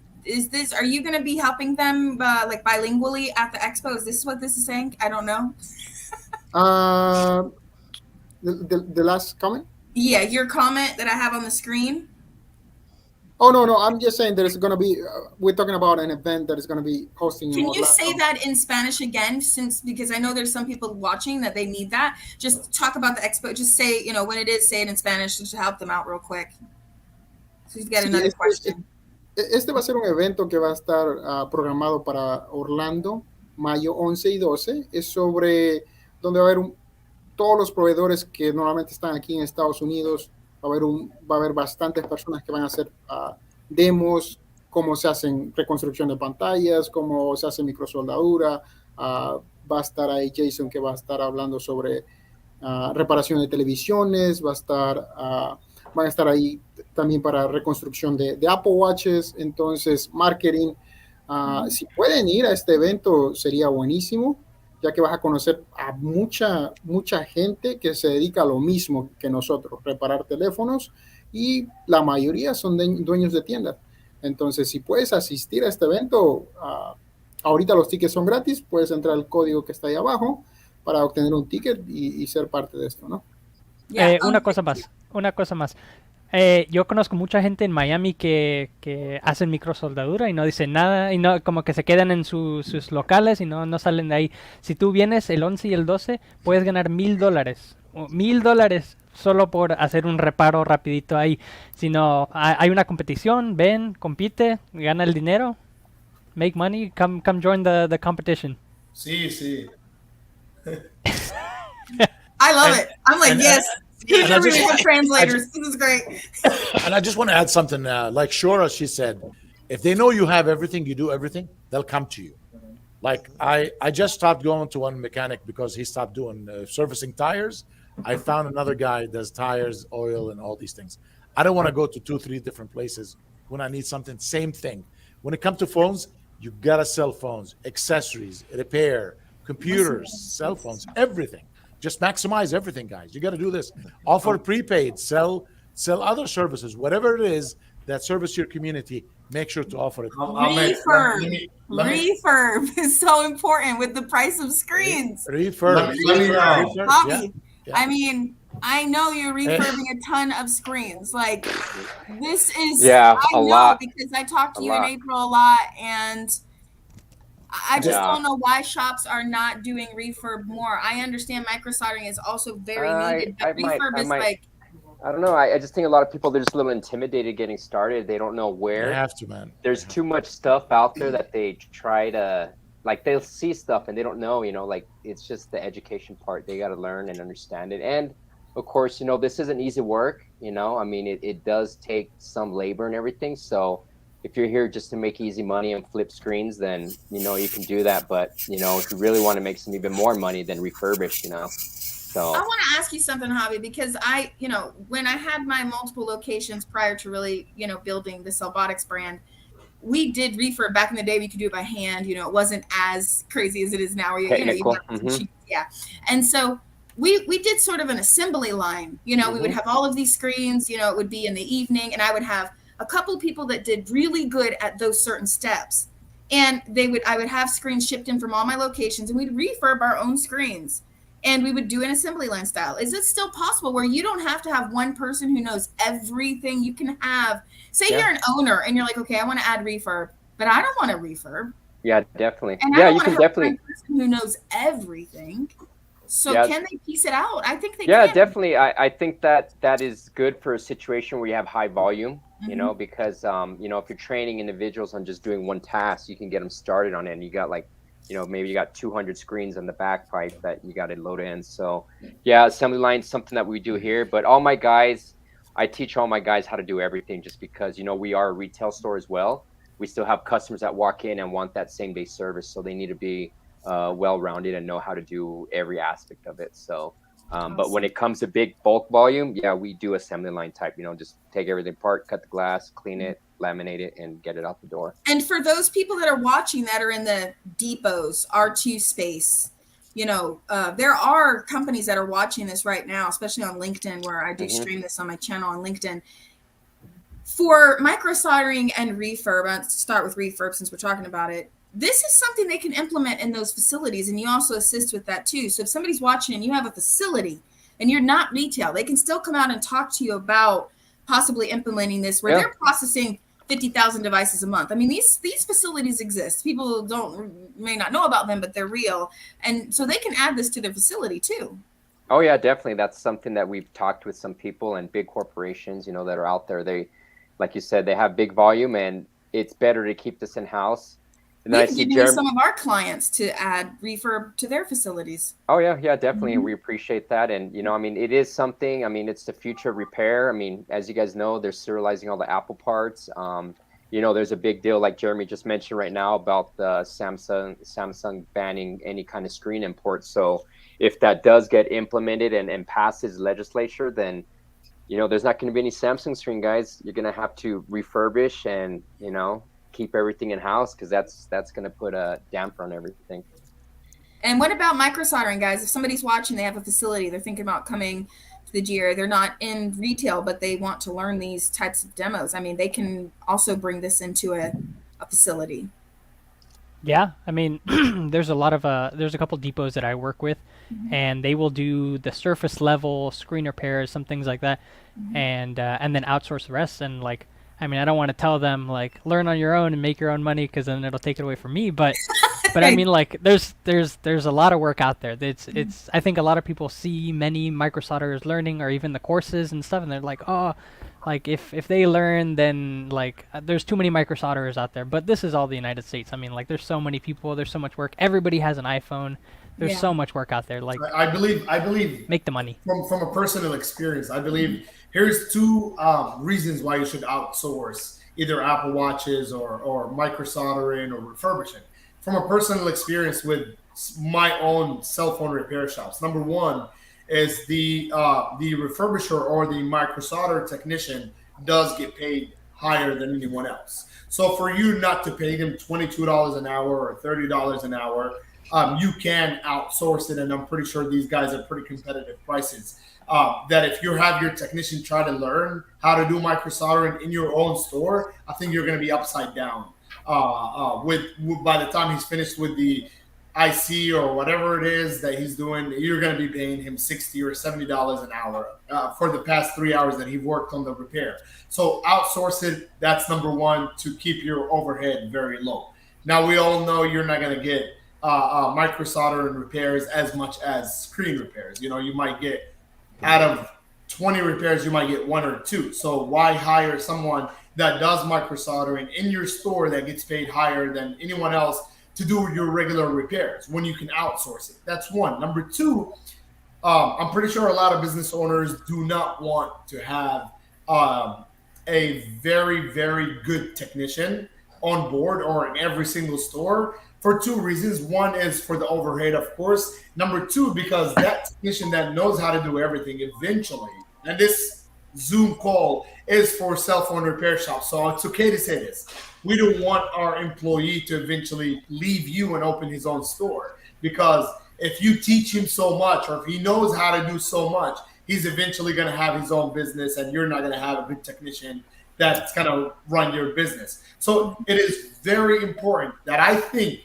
this, are you going to be helping them like bilingually at the expo? Is this what this is saying? I don't know. The last comment? Yeah, your comment that I have on the screen. Oh, no, I'm just saying there's going to be, we're talking about an event that is going to be hosting. Can you say that in Spanish again, because I know there's some people watching that they need that. Just talk about the expo. Just say, when it is, say it in Spanish just to help them out real quick. So you've got another question. Este va a ser un evento que va a estar programado para Orlando, mayo 11 y 12. Es sobre donde va a haber todos los proveedores que normalmente están aquí en Estados Unidos. Va a haber bastantes personas que van a hacer demos, cómo se hacen reconstrucción de pantallas, cómo se hace microsoldadura. Va a estar ahí Jason, que va a estar hablando sobre reparación de televisiones. Van a estar ahí también para reconstrucción de Apple Watches. Entonces, marketing. Si pueden ir a este evento, sería buenísimo, ya que vas a conocer a mucha gente que se dedica a lo mismo que nosotros, reparar teléfonos, y la mayoría son dueños de tiendas. Entonces, si puedes asistir a este evento, ahorita los tickets son gratis, puedes entrar al código que está ahí abajo para obtener un ticket y ser parte de esto, ¿no? Una cosa más. Yo conozco mucha gente en Miami que hacen microsoldadura y no dicen nada, y no, como que se quedan en sus locales y no salen de ahí. Si tú vienes el 11 y el 12, puedes ganar $1,000. $1,000 solo por hacer un reparo rapidito ahí. Si no, hay una competición, ven, compite, gana el dinero, make money, come join the competition. Sí. I love it. I'm like, yes. These are really good translators. This is great. And I just want to add something. Like Shora, she said, if they know you have everything, you do everything, they'll come to you. Like I just stopped going to one mechanic because he stopped doing servicing tires. I found another guy that does tires, oil, and all these things. I don't want to go to 2-3 different places when I need something. Same thing. When it comes to phones, you got to sell phones, accessories, repair, computers, cell phones, everything. Just maximize everything, guys. You got to do this. Offer prepaid, sell other services, whatever it is that service your community. Make sure to offer it. Refurb is so important with the price of screens. Refurb. Hobby. Yeah. I mean, I know you're refurbing a ton of screens. Like, this is I know lot. Because I talked to you in April a lot, and I just don't know why shops are not doing refurb more. I understand microsoldering is also very needed, but refurb is like... I don't know. I just think a lot of people, they're just a little intimidated getting started. They don't know where. You have to, man. There's too much stuff out there that they try to... Like, they'll see stuff and they don't know, like, it's just the education part. They got to learn and understand it. And Of course, this isn't easy work. I mean, it does take some labor and everything. So if you're here just to make easy money and flip screens, then, you can do that. But, if you really want to make some even more money, then refurbish, So I want to ask you something, Javi, because when I had my multiple locations prior to really, building the Cellbotics brand, we did refurb back in the day. We could do it by hand. It wasn't as crazy as it is now. Where yeah. And so we did sort of an assembly line. We would have all of these screens. It would be in the evening, and I would have a couple of people that did really good at those certain steps. And I would have screens shipped in from all my locations, and we'd refurb our own screens. And we would do an assembly line style. Is it still possible where you don't have to have one person who knows everything? You can have, say you're an owner and you're like, okay, I want to add refurb, but I don't want to refurb. Yeah, definitely. And yeah, you can definitely. One person who knows everything. So can they piece it out? I think they can. Yeah, definitely. I think that is good for a situation where you have high volume, because, if you're training individuals on just doing one task, you can get them started on it. And you got maybe you got 200 screens on the back pipe that you got to load in. So yeah, assembly line is something that we do here, but I teach all my guys how to do everything just because, we are a retail store as well. We still have customers that walk in and want that same day service. So they need to be well-rounded and know how to do every aspect of it. So, but when it comes to big bulk volume, yeah, we do assembly line type, just take everything apart, cut the glass, clean it, laminate it, and get it out the door. And for those people that are watching that are in the depots, R2 space, there are companies that are watching this right now, especially on LinkedIn, where I do stream this on my channel on LinkedIn. For micro soldering and refurb, let's start with refurb since we're talking about it. This is something they can implement in those facilities, and you also assist with that too. So if somebody's watching and you have a facility and you're not retail, they can still come out and talk to you about possibly implementing this where they're processing 50,000 devices a month. I mean, these facilities exist. People may not know about them, but they're real. And so they can add this to their facility too. Oh yeah, definitely. That's something that we've talked with some people and big corporations, that are out there. They, like you said, they have big volume, and it's better to keep this in-house. And then I see some of our clients to add refurb to their facilities. Oh yeah, definitely. We appreciate that. And, it is something, it's the future of repair. As you guys know, they're serializing all the Apple parts. There's a big deal, like Jeremy just mentioned right now, about the Samsung banning any kind of screen import. So if that does get implemented and passes legislature, then, there's not going to be any Samsung screen, guys. You're going to have to refurbish and, keep everything in house, because that's going to put a damper on everything. And what about micro soldering, guys? If somebody's watching, they have a facility, they're thinking about coming to the GR, they're not in retail, but they want to learn these types of demos. They can also bring this into a facility. Yeah, there's a couple depots that I work with, and they will do the surface level screen repairs, some things like that, and then outsource the rest. And I don't want to tell them learn on your own and make your own money, because then it'll take it away from me. But there's a lot of work out there. It's I think a lot of people see many micro solderers learning, or even the courses and stuff, and they're like, oh, if they learn, then there's too many micro solderers out there. But this is all the United States. There's so many people. There's so much work. Everybody has an iPhone. There's so much work out there. I believe make the money from a personal experience. I believe here's two reasons why you should outsource either Apple Watches or micro soldering or refurbishing. From a personal experience with my own cell phone repair shops, number one is the refurbisher or the micro solder technician does get paid higher than anyone else. So for you not to pay them $22 an hour or $30 an hour, you can outsource it, and I'm pretty sure these guys are pretty competitive prices. That if you have your technician try to learn how to do micro soldering in your own store, I think you're going to be upside down. By the time he's finished with the IC or whatever it is that he's doing, you're going to be paying him $60 or $70 an hour for the past 3 hours that he worked on the repair. So outsource it. That's number one, to keep your overhead very low. Now, we all know you're not going to get micro soldering repairs as much as screen repairs. You might get, out of 20 repairs, you might get 1 or 2. So why hire someone that does micro soldering in your store that gets paid higher than anyone else to do your regular repairs when you can outsource it? That's one. Number two, I'm pretty sure a lot of business owners do not want to have a very, very good technician on board or in every single store for two reasons. One is for the overhead, of course. Number two, because that technician that knows how to do everything eventually, and this Zoom call is for cell phone repair shops, so it's okay to say this. We don't want our employee to eventually leave you and open his own store, because if you teach him so much, or if he knows how to do so much, he's eventually going to have his own business, and you're not going to have a good technician that's going to run your business. So it is very important that I think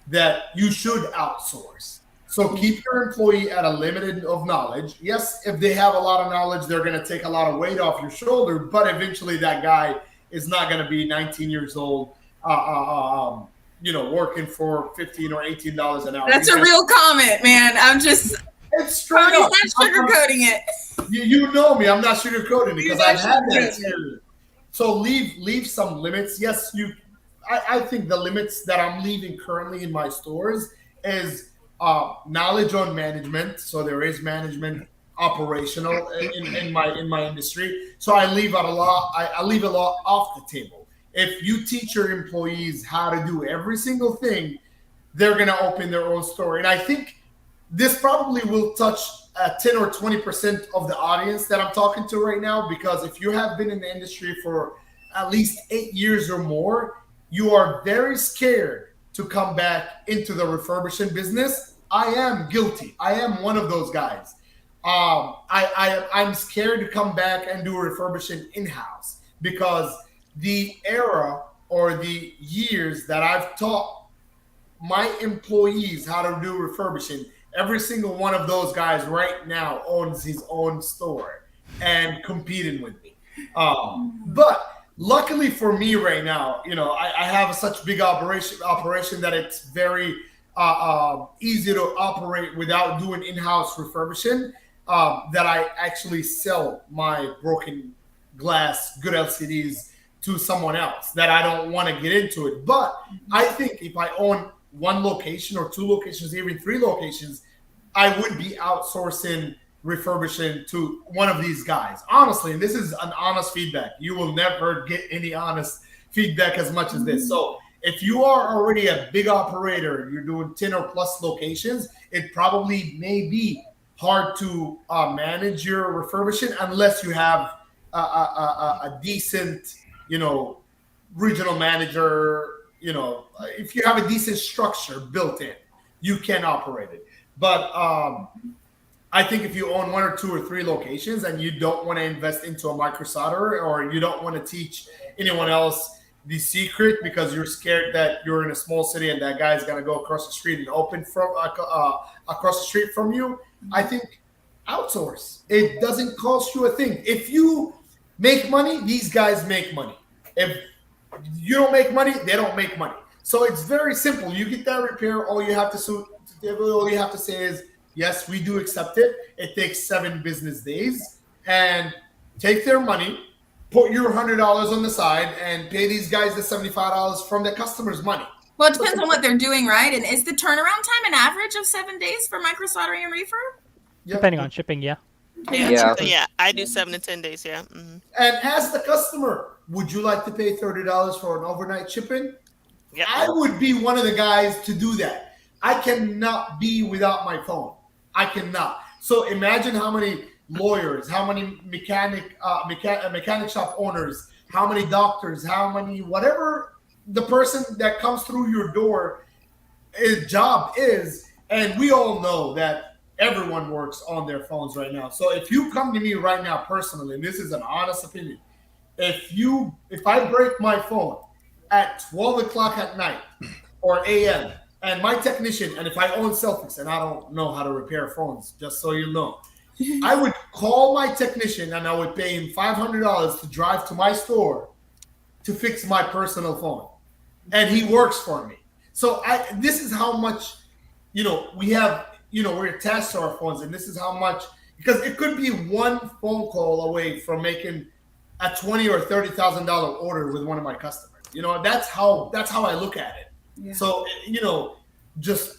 that you should outsource. So keep your employee at a limit of knowledge. Yes, if they have a lot of knowledge, they're going to take a lot of weight off your shoulder, but eventually that guy is not going to be 19 years old, working for $15 or $18 an hour. That's a real comment, man. I'm just, it's straight up. He's not sugarcoating it. You know me. I'm not sugarcoating because I've had that experience. So leave some limits. Yes, I think the limits that I'm leaving currently in my stores is knowledge on management. So there is management operational in my industry. So I leave out a lot. I leave a lot off the table. If you teach your employees how to do every single thing, they're going to open their own store. And I think this probably will touch 10 or 20% of the audience that I'm talking to right now, because if you have been in the industry for at least 8 years or more, you are very scared to come back into the refurbishing business. I am guilty. I am one of those guys. I'm scared to come back and do refurbishing in-house, because the era or the years that I've taught my employees how to do refurbishing, every single one of those guys right now owns his own store and competing with me. But luckily for me right now, I have such big operation that it's very easy to operate without doing in-house refurbishing, that I actually sell my broken glass, good LCDs to someone else that I don't want to get into it. But I think if I own one location or two locations, even three locations, I would be outsourcing refurbishing to one of these guys. Honestly, and this is an honest feedback. You will never get any honest feedback as much as this. So if you are already a big operator, you're doing 10 or plus locations, it probably may be hard to manage your refurbishing unless you have a decent, regional manager. If you have a decent structure built in, you can operate it. But I think if you own one or two or three locations and you don't want to invest into a microsolder, or you don't want to teach anyone else the secret because you're scared that you're in a small city and that guy's going to go across the street and open from across the street from you, I think outsource. It doesn't cost you a thing. If you make money, these guys make money. If you don't make money, they don't make money. So it's very simple. You get that repair, all you have to say is, yes, we do accept it. It takes 7 business days, and take their money, put your $100 on the side, and pay these guys the $75 from the customer's money. Well, it depends on what they're doing, right? And is the turnaround time an average of 7 days for microsoldering and refurb? Yep. Depending on shipping, yeah. Yeah, I do 7 to 10 days. Yeah. Mm-hmm. And as the customer, would you like to pay $30 for an overnight shipping? Yep. I would be one of the guys to do that. I cannot be without my phone. I cannot. So imagine how many lawyers, how many mechanic shop owners, how many doctors, how many whatever the person that comes through your door, his job is. And we all know that everyone works on their phones right now. So if you come to me right now personally, and this is an honest opinion, if I break my phone at 12 o'clock at night or a.m., and my technician, and if I own Celtics, and I don't know how to repair phones, just so you know, I would call my technician and I would pay him $500 to drive to my store to fix my personal phone. And he works for me. So this is how much, we have, we're attached to our phones, and this is how much, because it could be one phone call away from making a $20,000 or $30,000 order with one of my customers. That's how I look at it. Yeah. So, just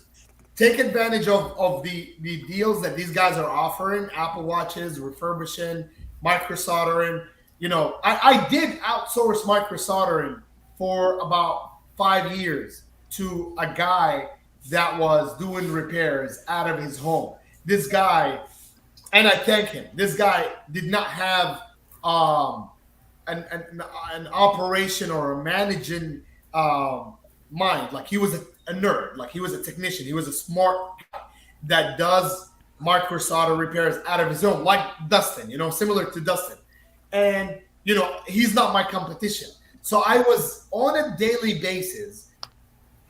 take advantage of the deals that these guys are offering. Apple Watches, refurbishing, micro soldering. You know, I did outsource micro soldering for about 5 years to a guy that was doing repairs out of his home. This guy, and I thank him, this guy did not have an operation or a managing mind. Like, he was a nerd, like he was a technician. He was a smart guy that does micro solder repairs out of his own, like Dustin, you know, similar to Dustin. And, you know, he's not my competition. So I was on a daily basis.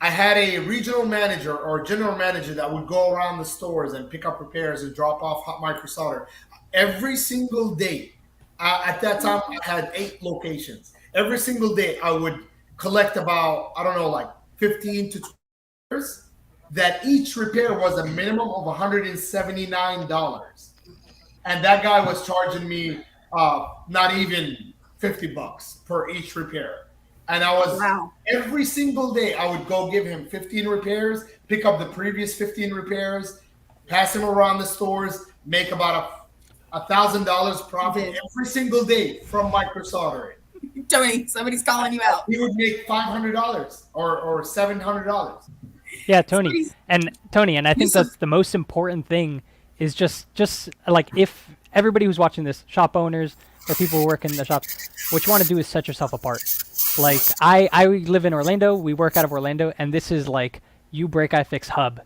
I had a regional manager or general manager that would go around the stores and pick up repairs and drop off hot micro solder every single day. At that time, I had 8 locations. Every single day, I would collect about, I don't know, like 15 to 20 repairs. That each repair was a minimum of $179. And that guy was charging me not even $50 per each repair. And I was, every single day, I would go give him 15 repairs, pick up the previous 15 repairs, pass him around the stores, make about $1,000 profit every single day from micro soldering. Tony, somebody's calling you out. He would make $500 or $700. Yeah, Tony, and I think that's the most important thing is just like, if everybody who's watching this, shop owners or people who work in the shops, what you want to do is set yourself apart. Like, I live in Orlando, we work out of Orlando, and this is like You Break I Fix hub.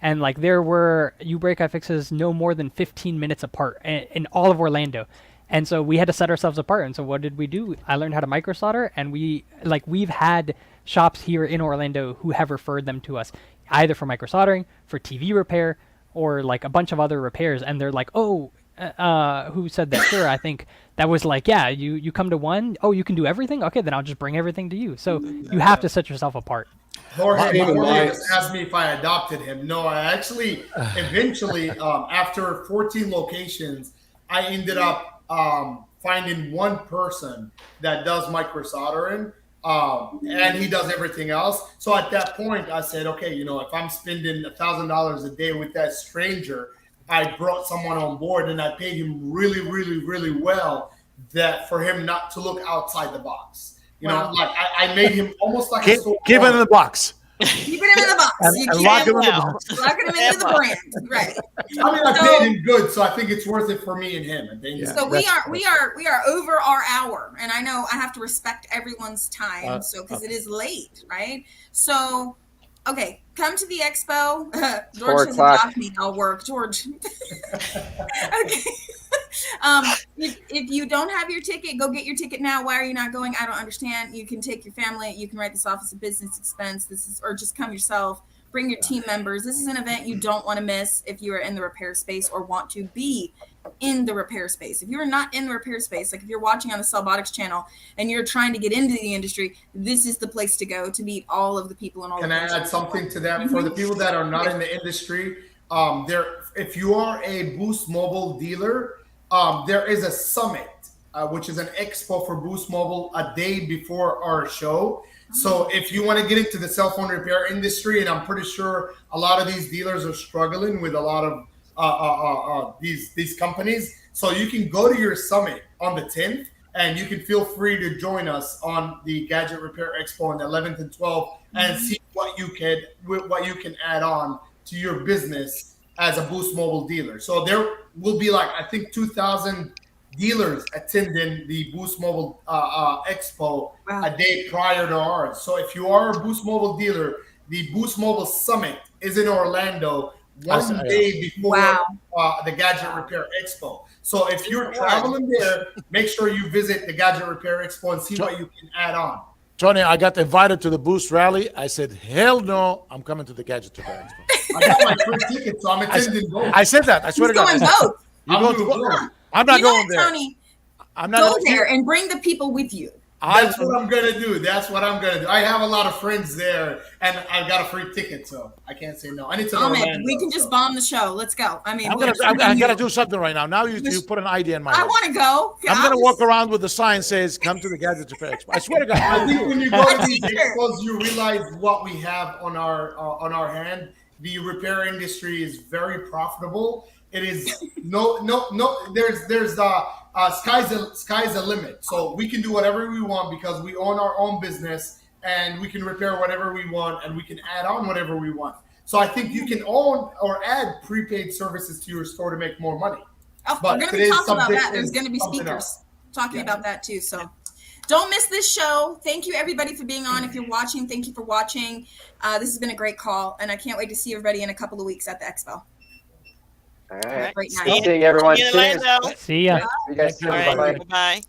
And like, there were You Break I Fixes no more than 15 minutes apart in all of Orlando. And so we had to set ourselves apart. And so what did we do? I learned how to micro solder, and we've had shops here in Orlando who have referred them to us, either for micro soldering, for TV repair, or like a bunch of other repairs. And they're like, oh, who said that? Sure, I think that was like, yeah, you come to one, oh, you can do everything? Okay, then I'll just bring everything to you. So you have to set yourself apart. Jorge just asked me if I adopted him. No, I actually, eventually, after 14 locations, I ended up finding one person that does micro soldering, and he does everything else. So at that point, I said, okay, you know, if I'm spending $1,000 a day with that stranger, I brought someone on board and I paid him really, really, really well, that for him not to look outside the box. You know, like I made him almost like a store. Keep it in the box. Keeping him in the box. And lock him in the box. Locking him into the brand. Right. I mean, I paid him good, so I think it's worth it for me and him. So we are over our hour, and I know I have to respect everyone's time, because it is late, right? So, okay, come to the expo. George has adopted me. I'll work, George. Okay. If you don't have your ticket, go get your ticket now. Why are you not going? I don't understand. You can take your family. You can write this off as a business expense. Or just come yourself. Bring your team members. This is an event you don't want to miss if you are in the repair space or want to be in the repair space. If you're not in the repair space, like if you're watching on the Cellbotics channel and you're trying to get into the industry, this is the place to go to meet all of the people and all. Can I add something to that? For the people that are not in the industry, if you are a Boost Mobile dealer, there is a summit, which is an expo for Boost Mobile a day before our show. So if you want to get into the cell phone repair industry, and I'm pretty sure a lot of these dealers are struggling with a lot of these companies, so you can go to your summit on the 10th, and you can feel free to join us on the Gadget Repair Expo on the 11th and 12th, and see what you can add on to your business as a Boost Mobile dealer. So there will be, like, I think 2,000 dealers attending the Boost Mobile Expo a day prior to ours. So if you are a Boost Mobile dealer, the Boost Mobile Summit is in Orlando one day before the Gadget Repair Expo. So if you're traveling there, make sure you visit the Gadget Repair Expo and see what you can add on. Tony, I got invited to the Boost rally. I said, hell no, I'm coming to the Gadget Repair Expo. I got my free ticket, so I'm attending both. I said that. I swear to God. He's going both. I'm not going there. Tony, I'm not go there and bring the people with you. That's what I'm gonna do. I have a lot of friends there, and I've got a free ticket, so I can't say no. I need to know. We can just bomb the show. Let's go. I mean, I gotta do something right now. Now you put an idea in my head. I want to go. I'm gonna walk around with the sign says "Come to the Gadget Repair Expo." I swear to God. I think when you go to these expos, you realize what we have on our hand the repair industry is very profitable. It is no. There's sky's the limit. So we can do whatever we want because we own our own business, and we can repair whatever we want, and we can add on whatever we want. So I think you can own or add prepaid services to your store to make more money. Oh, But we're going to today's be talking about that. subject There's is going to be something speakers else. talking Yeah. about that too. So don't miss this show. Thank you everybody for being on. If you're watching, thank you for watching. This has been a great call, and I can't wait to see everybody in a couple of weeks at the expo. All right. Great night. Good seeing everyone. See you in Cheers. Orlando. See ya. See you guys soon. All right. Bye-bye. Bye-bye.